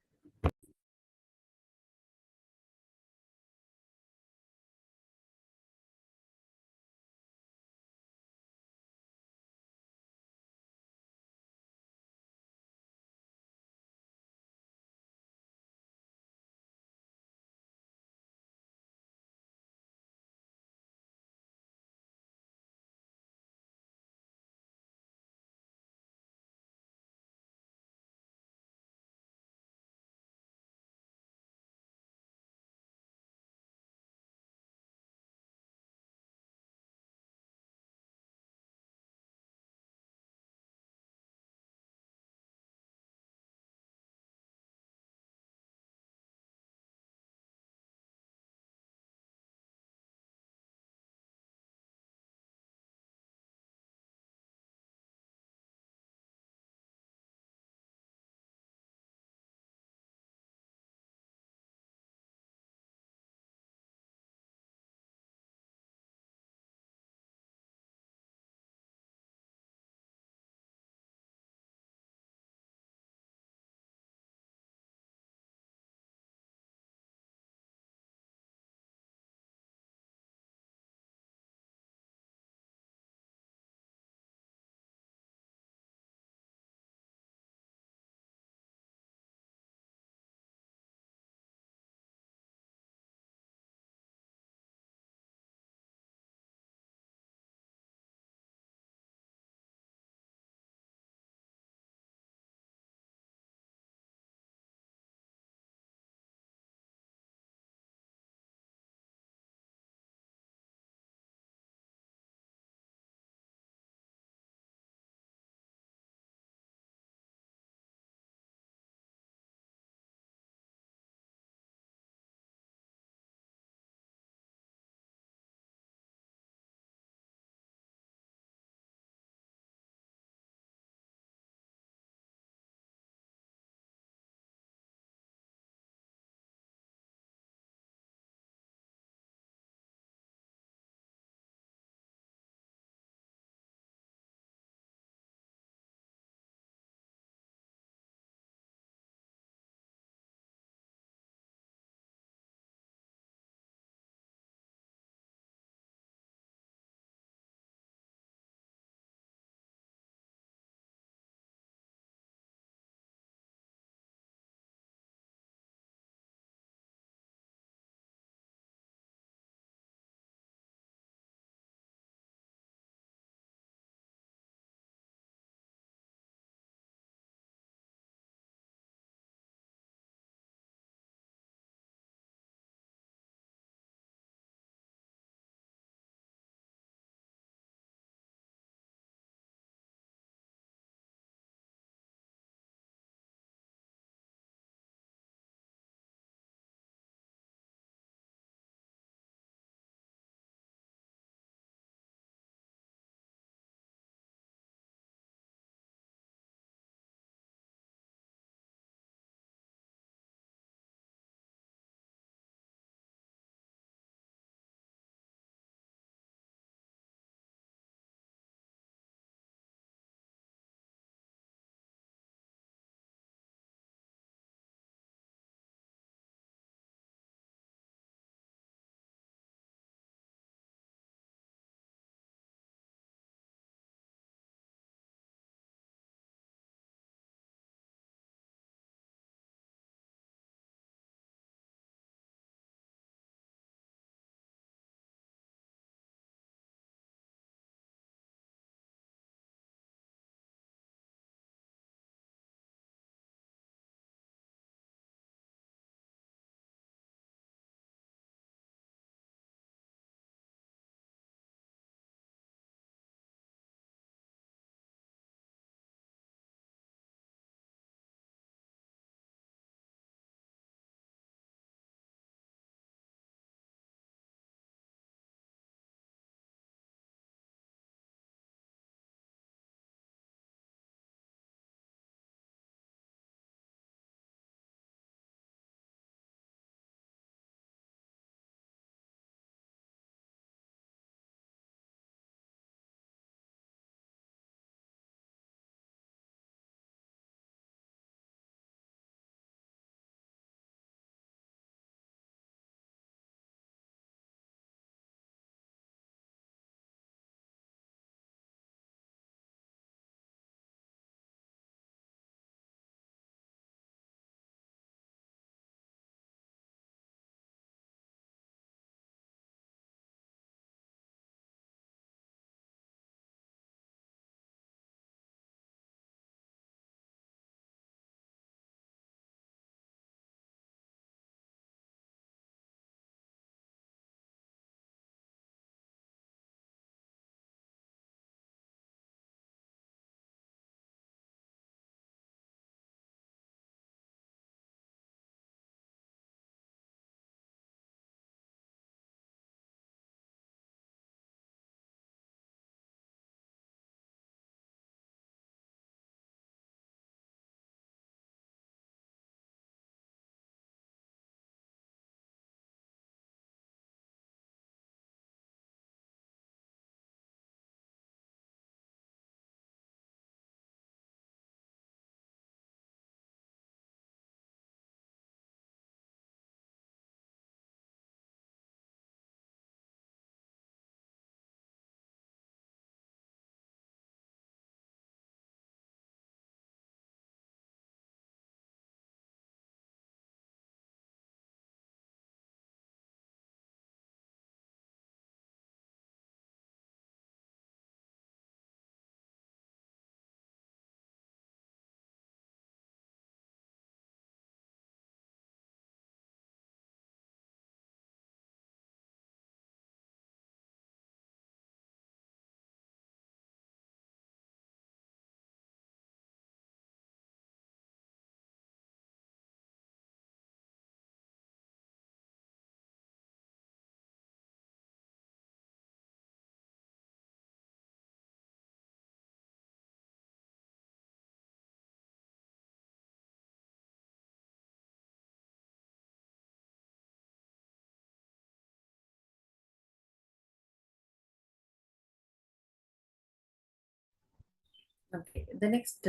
Okay, the next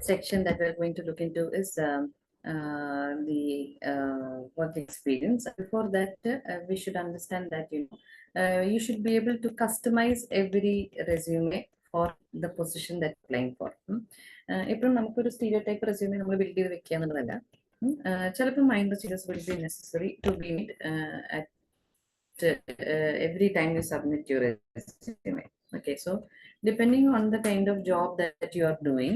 section that we're going to look into is the work experience. Before that, we should understand that you should be able to customize every resume for the position that you're applying for. എപ്പോഴും നമുക്കൊരു stereotype resume നമ്മൾ build ചെയ്ത് വെക്കുക എന്നുള്ളതല്ല. ചിലപ്പോൾ minor changes will be necessary to be made at every time you submit your resume. Okay, so depending on the kind of job that you are doing,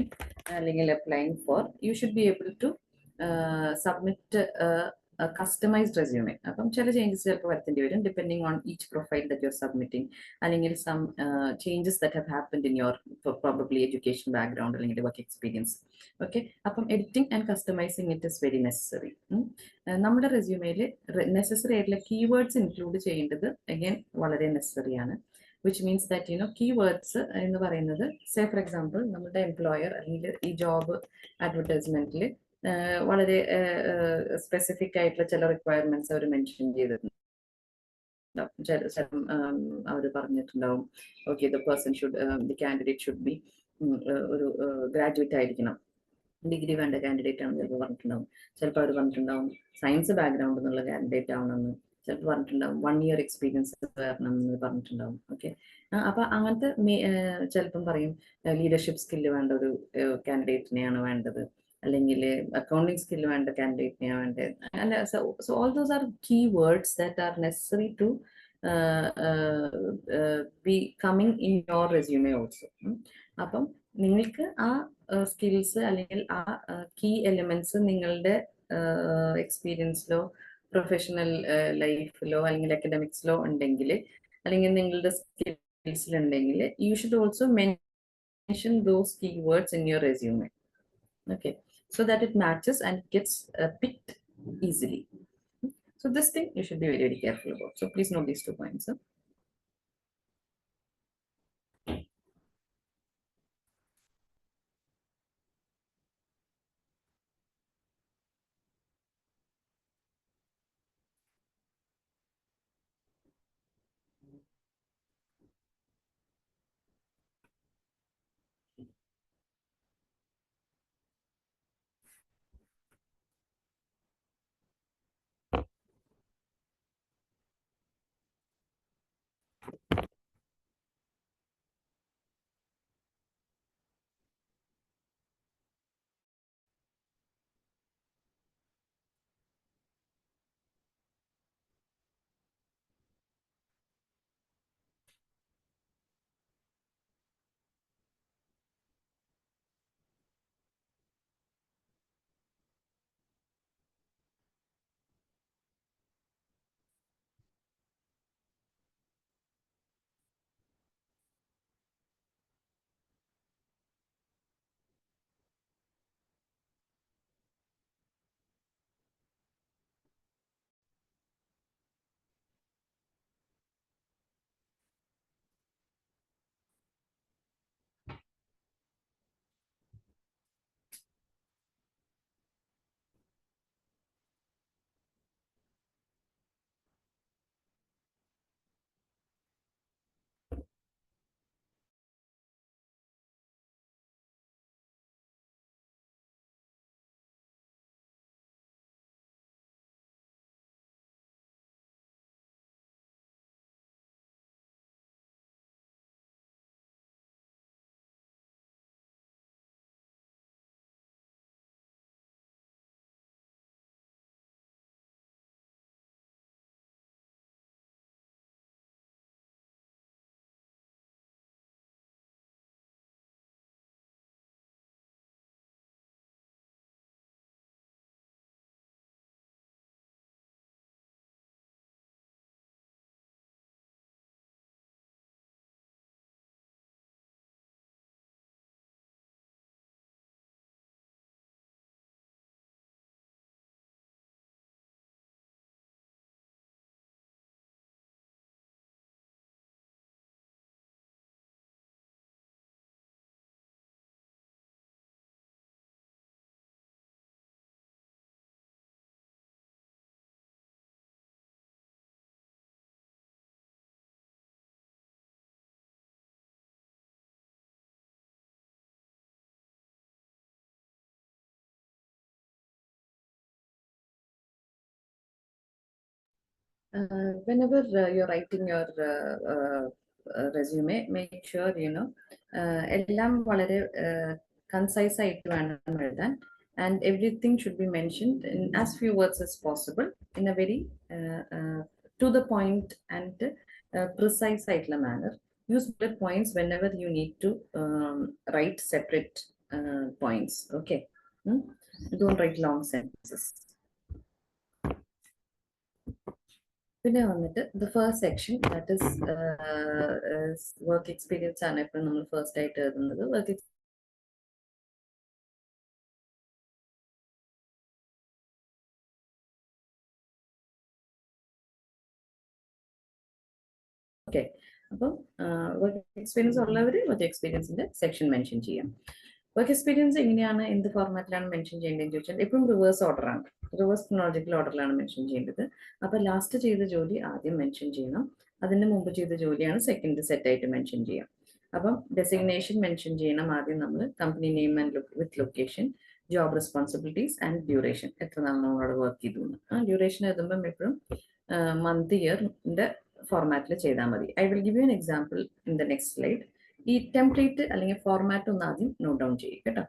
applying for, you should be able to submit a customized resume. അപ്പം ചില changes ചിലപ്പോൾ വരുത്തേണ്ടി വരും depending on each profile that you're submitting, അല്ലെങ്കിൽ some changes that have happened in your probably education background അല്ലെങ്കിൽ work experience. Okay, അപ്പം editing and customizing it is very necessary. നമ്മുടെ റെസ്യൂമേയിൽ necessary ആയിട്ടുള്ള keywords include ചെയ്യേണ്ടത് again വളരെ necessary ആണ്. Which means that keywords എന്ന് പറയുന്നത്, സേ ഫോർ എക്സാമ്പിൾ നമ്മുടെ എംപ്ലോയർ അല്ലെങ്കിൽ ഈ ജോബ് അഡ്വർടൈസ്മെന്റിൽ വളരെ സ്പെസിഫിക് ആയിട്ടുള്ള ചില റിക്വയർമെന്റ്സ് അവർ മെൻഷൻ ചെയ്തിട്ടുണ്ട്. അവർ പറഞ്ഞിട്ടുണ്ടാവും, okay the person should the candidate should be ഒരു ഗ്രാജുവേറ്റ് ആയിരിക്കണം, ഡിഗ്രി വേണ്ട കാൻഡിഡേറ്റ് ആണെന്ന് ചിലപ്പോൾ പറഞ്ഞിട്ടുണ്ടാവും. ചിലപ്പോൾ അവർ പറഞ്ഞിട്ടുണ്ടാവും സയൻസ് ബാക്ക്ഗ്രൗണ്ട് എന്നുള്ള കാൻഡിഡേറ്റ് ആവണമെന്ന്, ചിലപ്പോൾ പറഞ്ഞിട്ടുണ്ടാവും 1 year എക്സ്പീരിയൻസ് വരണം എന്ന് പറഞ്ഞിട്ടുണ്ടാവും. ഓക്കെ, അപ്പൊ അങ്ങനത്തെ ചിലപ്പം പറയും ലീഡർഷിപ്പ് സ്കില്ല് വേണ്ട ഒരു കാൻഡിഡേറ്റിനെയാണ് വേണ്ടത്, അല്ലെങ്കിൽ അക്കൗണ്ടിങ് സ്കില്ല് വേണ്ട കാൻഡിഡേറ്റിനെയാണ് വേണ്ടത്. അല്ല, so all those are key words that are necessary to be coming in your resume also. അപ്പം നിങ്ങൾക്ക് ആ സ്കിൽസ് അല്ലെങ്കിൽ ആ കീ എലിമെന്റ്സ് നിങ്ങളുടെ എക്സ്പീരിയൻസിലോ പ്രൊഫഷണൽ ലൈഫിലോ അല്ലെങ്കിൽ അക്കഡമിക്സിലോ ഉണ്ടെങ്കിൽ, അല്ലെങ്കിൽ നിങ്ങളുടെ സ്കിൽസിലുണ്ടെങ്കിൽ, you should also mention those keywords in your resume. Okay, so that it matches and gets picked easily. So this thing you should be very, very careful about. So please note these 2 points. Whenever you're writing your resume, make sure എല്ലാം വളരെ concise ആയിട്ട് വേണം എഴുതാൻ, and everything should be mentioned in as few words as possible in a very to the point and precise ആയിട്ടുള്ള manner. Use bullet points whenever you need to write separate points. Okay. Hmm? Don't write long sentences. പിന്നെ വന്നിട്ട് the first section, that is work experience ആണ് എപ്പോഴും നമ്മൾ first ആയിട്ട് എഴുതുന്നത്. Work okay. അപ്പം work experience ഉള്ളവർ വർക്ക് എക്സ്പീരിയൻസിന്റെ സെക്ഷൻ മെൻഷൻ ചെയ്യാം. വർക്ക് എക്സ്പീരിയൻസ് എങ്ങനെയാണ്, എന്ത് ഫോർമാറ്റിലാണ് മെൻഷൻ ചെയ്യേണ്ടതെന്ന് ചോദിച്ചാൽ എപ്പോഴും റിവേഴ്സ് ഓർഡറാണ്, റിവേഴ്സ് ക്രോണോളജിക്കൽ ഓർഡറിലാണ് മെൻഷൻ ചെയ്യേണ്ടത്. അപ്പൊ ലാസ്റ്റ് ചെയ്ത ജോലി ആദ്യം മെൻഷൻ ചെയ്യണം, അതിന് മുമ്പ് ചെയ്ത ജോലിയാണ് സെക്കൻഡ് സെറ്റ് ആയിട്ട് മെൻഷൻ ചെയ്യാം. അപ്പം ഡെസിഗ്നേഷൻ മെൻഷൻ ചെയ്യണം ആദ്യം നമ്മൾ, company name and with location, job responsibilities and duration, എത്ര നാൾ നമ്മളോട് വർക്ക് ചെയ്തു. ആ ഡ്യൂറേഷൻ എഴുതുമ്പം എപ്പോഴും മന്ത് ഇയറിന്റെ ഫോർമാറ്റിൽ ചെയ്താൽ മതി. I will give you an example in the next slide. ഈ ടെംപ്ലേറ്റ് അല്ലെങ്കിൽ ഫോർമാറ്റ് ഒന്ന് ആദ്യം നോട്ട് ഡൗൺ ചെയ്യും കേട്ടോ.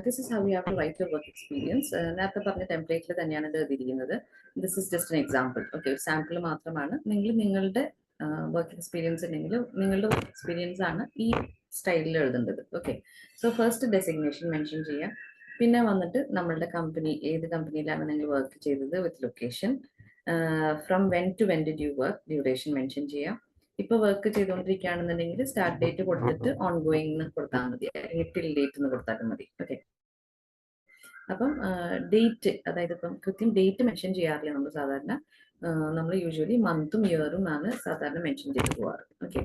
this is how we have to write your work experience. നേരത്തെ പറഞ്ഞ ടെംപ്ലേറ്റിൽ തന്നെയാണ് ഇത് എഴുതിയിരിക്കുന്നത്. This is just an example. Okay, ഒരു സാമ്പിൾ മാത്രമാണ്. നിങ്ങളുടെ വർക്ക് എക്സ്പീരിയൻസ് ഉണ്ടെങ്കിൽ നിങ്ങളുടെ വർക്ക് എക്സ്പീരിയൻസ് ആണ് ഈ സ്റ്റൈലിൽ എഴുതേണ്ടത്. Okay, so first designation mention ചെയ്യാം. പിന്നെ വന്നിട്ട് നമ്മളുടെ കമ്പനി, ഏത് കമ്പനിയിലാണ് നിങ്ങൾ വർക്ക് ചെയ്തത് with location, from when to when did you work, duration mention ചെയ്യാം. ഇപ്പൊ വർക്ക് ചെയ്തുകൊണ്ടിരിക്കുകയാണെന്നുണ്ടെങ്കിൽ സ്റ്റാർട്ട് ഡേറ്റ് കൊടുത്തിട്ട് ഓൺ ഗോയിങ് എന്ന് കൊടുത്താൽ മതി, അല്ലെങ്കിൽ ടിൽ ഡേറ്റ് എന്ന് കൊടുത്താലും മതി. ഓക്കെ, അപ്പം ഡേറ്റ്, അതായത് ഇപ്പം കൃത്യം ഡേറ്റ് മെൻഷൻ ചെയ്യാറില്ല നമ്മൾ സാധാരണ. നമ്മൾ യൂഷ്വലി മന്തും ഇയറും ആണ് സാധാരണ മെൻഷൻ ചെയ്ത് പോവാറ്. ഓക്കെ,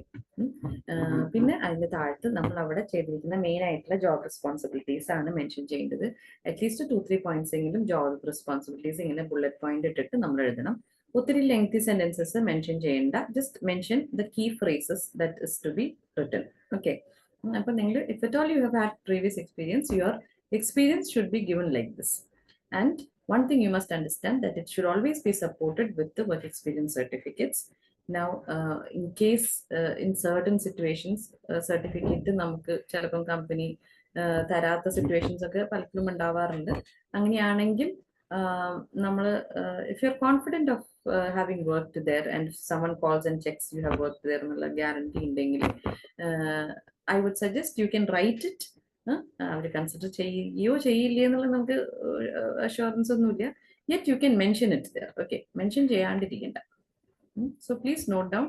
പിന്നെ അതിന്റെ താഴത്ത് നമ്മൾ അവിടെ ചെയ്തിരിക്കുന്ന മെയിൻ ആയിട്ടുള്ള ജോബ് റെസ്പോൺസിബിലിറ്റീസ് ആണ് മെൻഷൻ ചെയ്യേണ്ടത്. അറ്റ്ലീസ്റ്റ് 2-3 പോയിന്റ്സ് എങ്കിലും ജോബ് റെസ്പോൺസിബിലിറ്റീസ് ഇങ്ങനെ ബുള്ളറ്റ് പോയിന്റ് ഇട്ടിട്ട് നമ്മൾ എഴുതണം. ഒത്തിരി ലെങ്തി സെന്റൻസസ് മെൻഷൻ ചെയ്യേണ്ട, just mention the key phrases that is to be written. Okay, അപ്പൊ നിങ്ങൾ if at all you have had previous experience, your experience should be given like this. And one thing you must understand, that it should always be supported with the work experience certificates. Now in case in certain situations certificate നമുക്ക് ചിലപ്പം company തരാത്ത situations ഒക്കെ പലപ്പോഴും ഉണ്ടാവാറുണ്ട്. അങ്ങനെയാണെങ്കിൽ നമ്മൾ if you're confident of having worked there and if someone calls and checks you have worked there എന്നുള്ള guarantee ഉണ്ടെങ്കിൽ I would suggest you can write it. അവർ കൺസിഡർ ചെയ്യോ ചെയ്യില്ലേ എന്നുള്ള നമുക്ക് അഷ്വറൻസ് ഒന്നുമില്ല. Yet you can mention it there. Okay, mention ചെയ്യാണ്ടിരിക്കണ്ട. So please note down,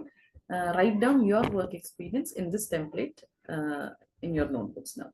write down your work experience in this template in your notebooks now.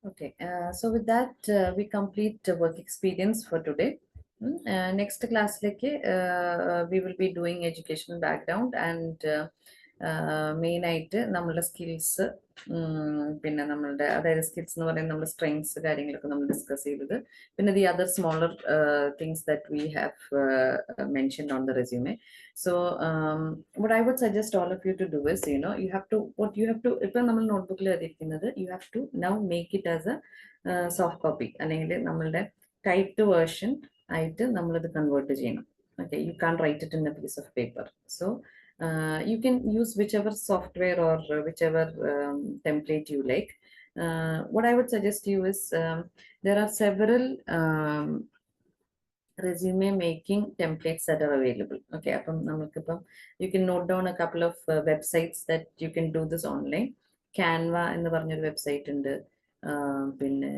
Okay, so with that, we complete work experience for today. Next class, like, we will be doing educational background and main ആയിട്ട് നമ്മളുടെ skills പിന്നെ നമ്മളുടെ അതായത് skills എന്ന് പറയുന്നത് നമ്മുടെ strengths കാര്യങ്ങളൊക്കെ നമ്മൾ ഡിസ്കസ് ചെയ്തത് പിന്നെ the other smaller things that we have mentioned on the resume so what I would suggest all of you to do is you have to what you have to ഇപ്പം നമ്മൾ നോട്ട്ബുക്കിൽ എഴുതിയിരിക്കുന്നത് you have to now make it as a soft copy അല്ലെങ്കിൽ നമ്മളുടെ typed version ആയിട്ട് നമ്മളത് convert ചെയ്യണം okay you can't write it in a piece of paper so you can use whichever software or whichever template you like. What I would suggest you is there are several resume making templates that are available. Okay, you can note down a couple of websites that you can do this online. Canva എന്ന് പറഞ്ഞൊരു website ഉണ്ട് പിന്നെ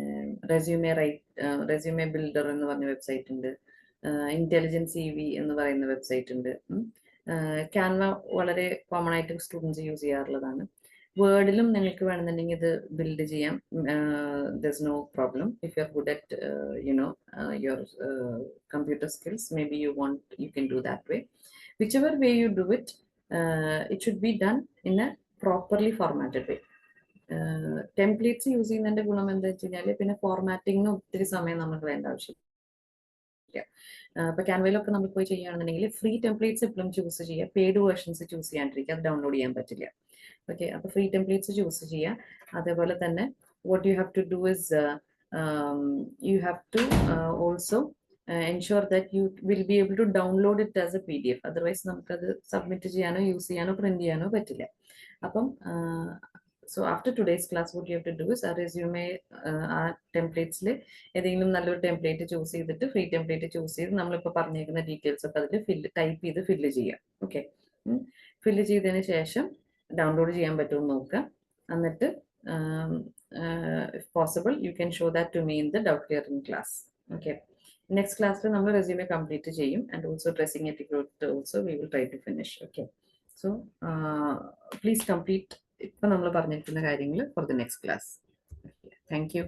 resume builder എന്ന് പറഞ്ഞ website ഉണ്ട് intelligence E V എന്ന് പറയുന്ന website ഉണ്ട് ക്യാൻവ വളരെ കോമൺ ആയിട്ട് സ്റ്റുഡൻസ് യൂസ് ചെയ്യാറുള്ളതാണ് വേർഡിലും നിങ്ങൾക്ക് വേണമെന്നുണ്ടെങ്കിൽ ഇത് ബിൽഡ് ചെയ്യാം there's no problem if you're good at your computer skills maybe you can do that way whichever way you do it it should be done in a properly formatted way templates use ചെയ്യുന്നതിന്റെ ഗുണം എന്താ വെച്ച് കഴിഞ്ഞാൽ പിന്നെ ഫോർമാറ്റിങ്ങിന് ഒത്തിരി സമയം നമുക്ക് വേണ്ട ആവശ്യം ഇപ്പൊ ക്യാൻവയിലൊക്കെ നമ്മൾ പോയി ചെയ്യുകയാണെന്നുണ്ടെങ്കിൽ ഫ്രീ ടെംപ്ലേറ്റ്സ് എപ്പോഴും ചൂസ് ചെയ്യുക പെയ്ഡ് വേർഷൻസ് ചൂസ് ചെയ്യാണ്ടിരിക്കുക അത് ഡൗൺലോഡ് ചെയ്യാൻ പറ്റില്ല ഓക്കെ അപ്പൊ ഫ്രീ ടെംപ്ലേറ്റ്സ് ചൂസ് ചെയ്യുക അതേപോലെ തന്നെ what you have to do is you have to also ensure that you will be able to download it as a PDF otherwise നമുക്കത് submit ചെയ്യാനോ use ചെയ്യാനോ പ്രിന്റ് ചെയ്യാനോ പറ്റില്ല അപ്പം so after today's class what you have to do is a resume templates ഏതെങ്കിലും നല്ലൊരു template choose ചെയ്തിട്ട് free template choose ചെയ്ത് നമ്മളിപ്പോൾ പറഞ്ഞേക്കുന്ന ഡീറ്റെയിൽസ് ഒക്കെ അതിൽ ടൈപ്പ് ചെയ്ത് ഫില്ല് ചെയ്യാം ഓക്കെ ഫില്ല് ചെയ്തതിന് ശേഷം ഡൗൺലോഡ് ചെയ്യാൻ പറ്റുമെന്ന് നോക്കുക എന്നിട്ട് if possible you can show that to me in the doubt clearing class okay next class നമ്മൾ resume complete ചെയ്യും and also dressing etiquette also we will try to finish okay so please complete ഇപ്പൊ നമ്മൾ പറഞ്ഞിരിക്കുന്ന കാര്യങ്ങൾ for the next class thank you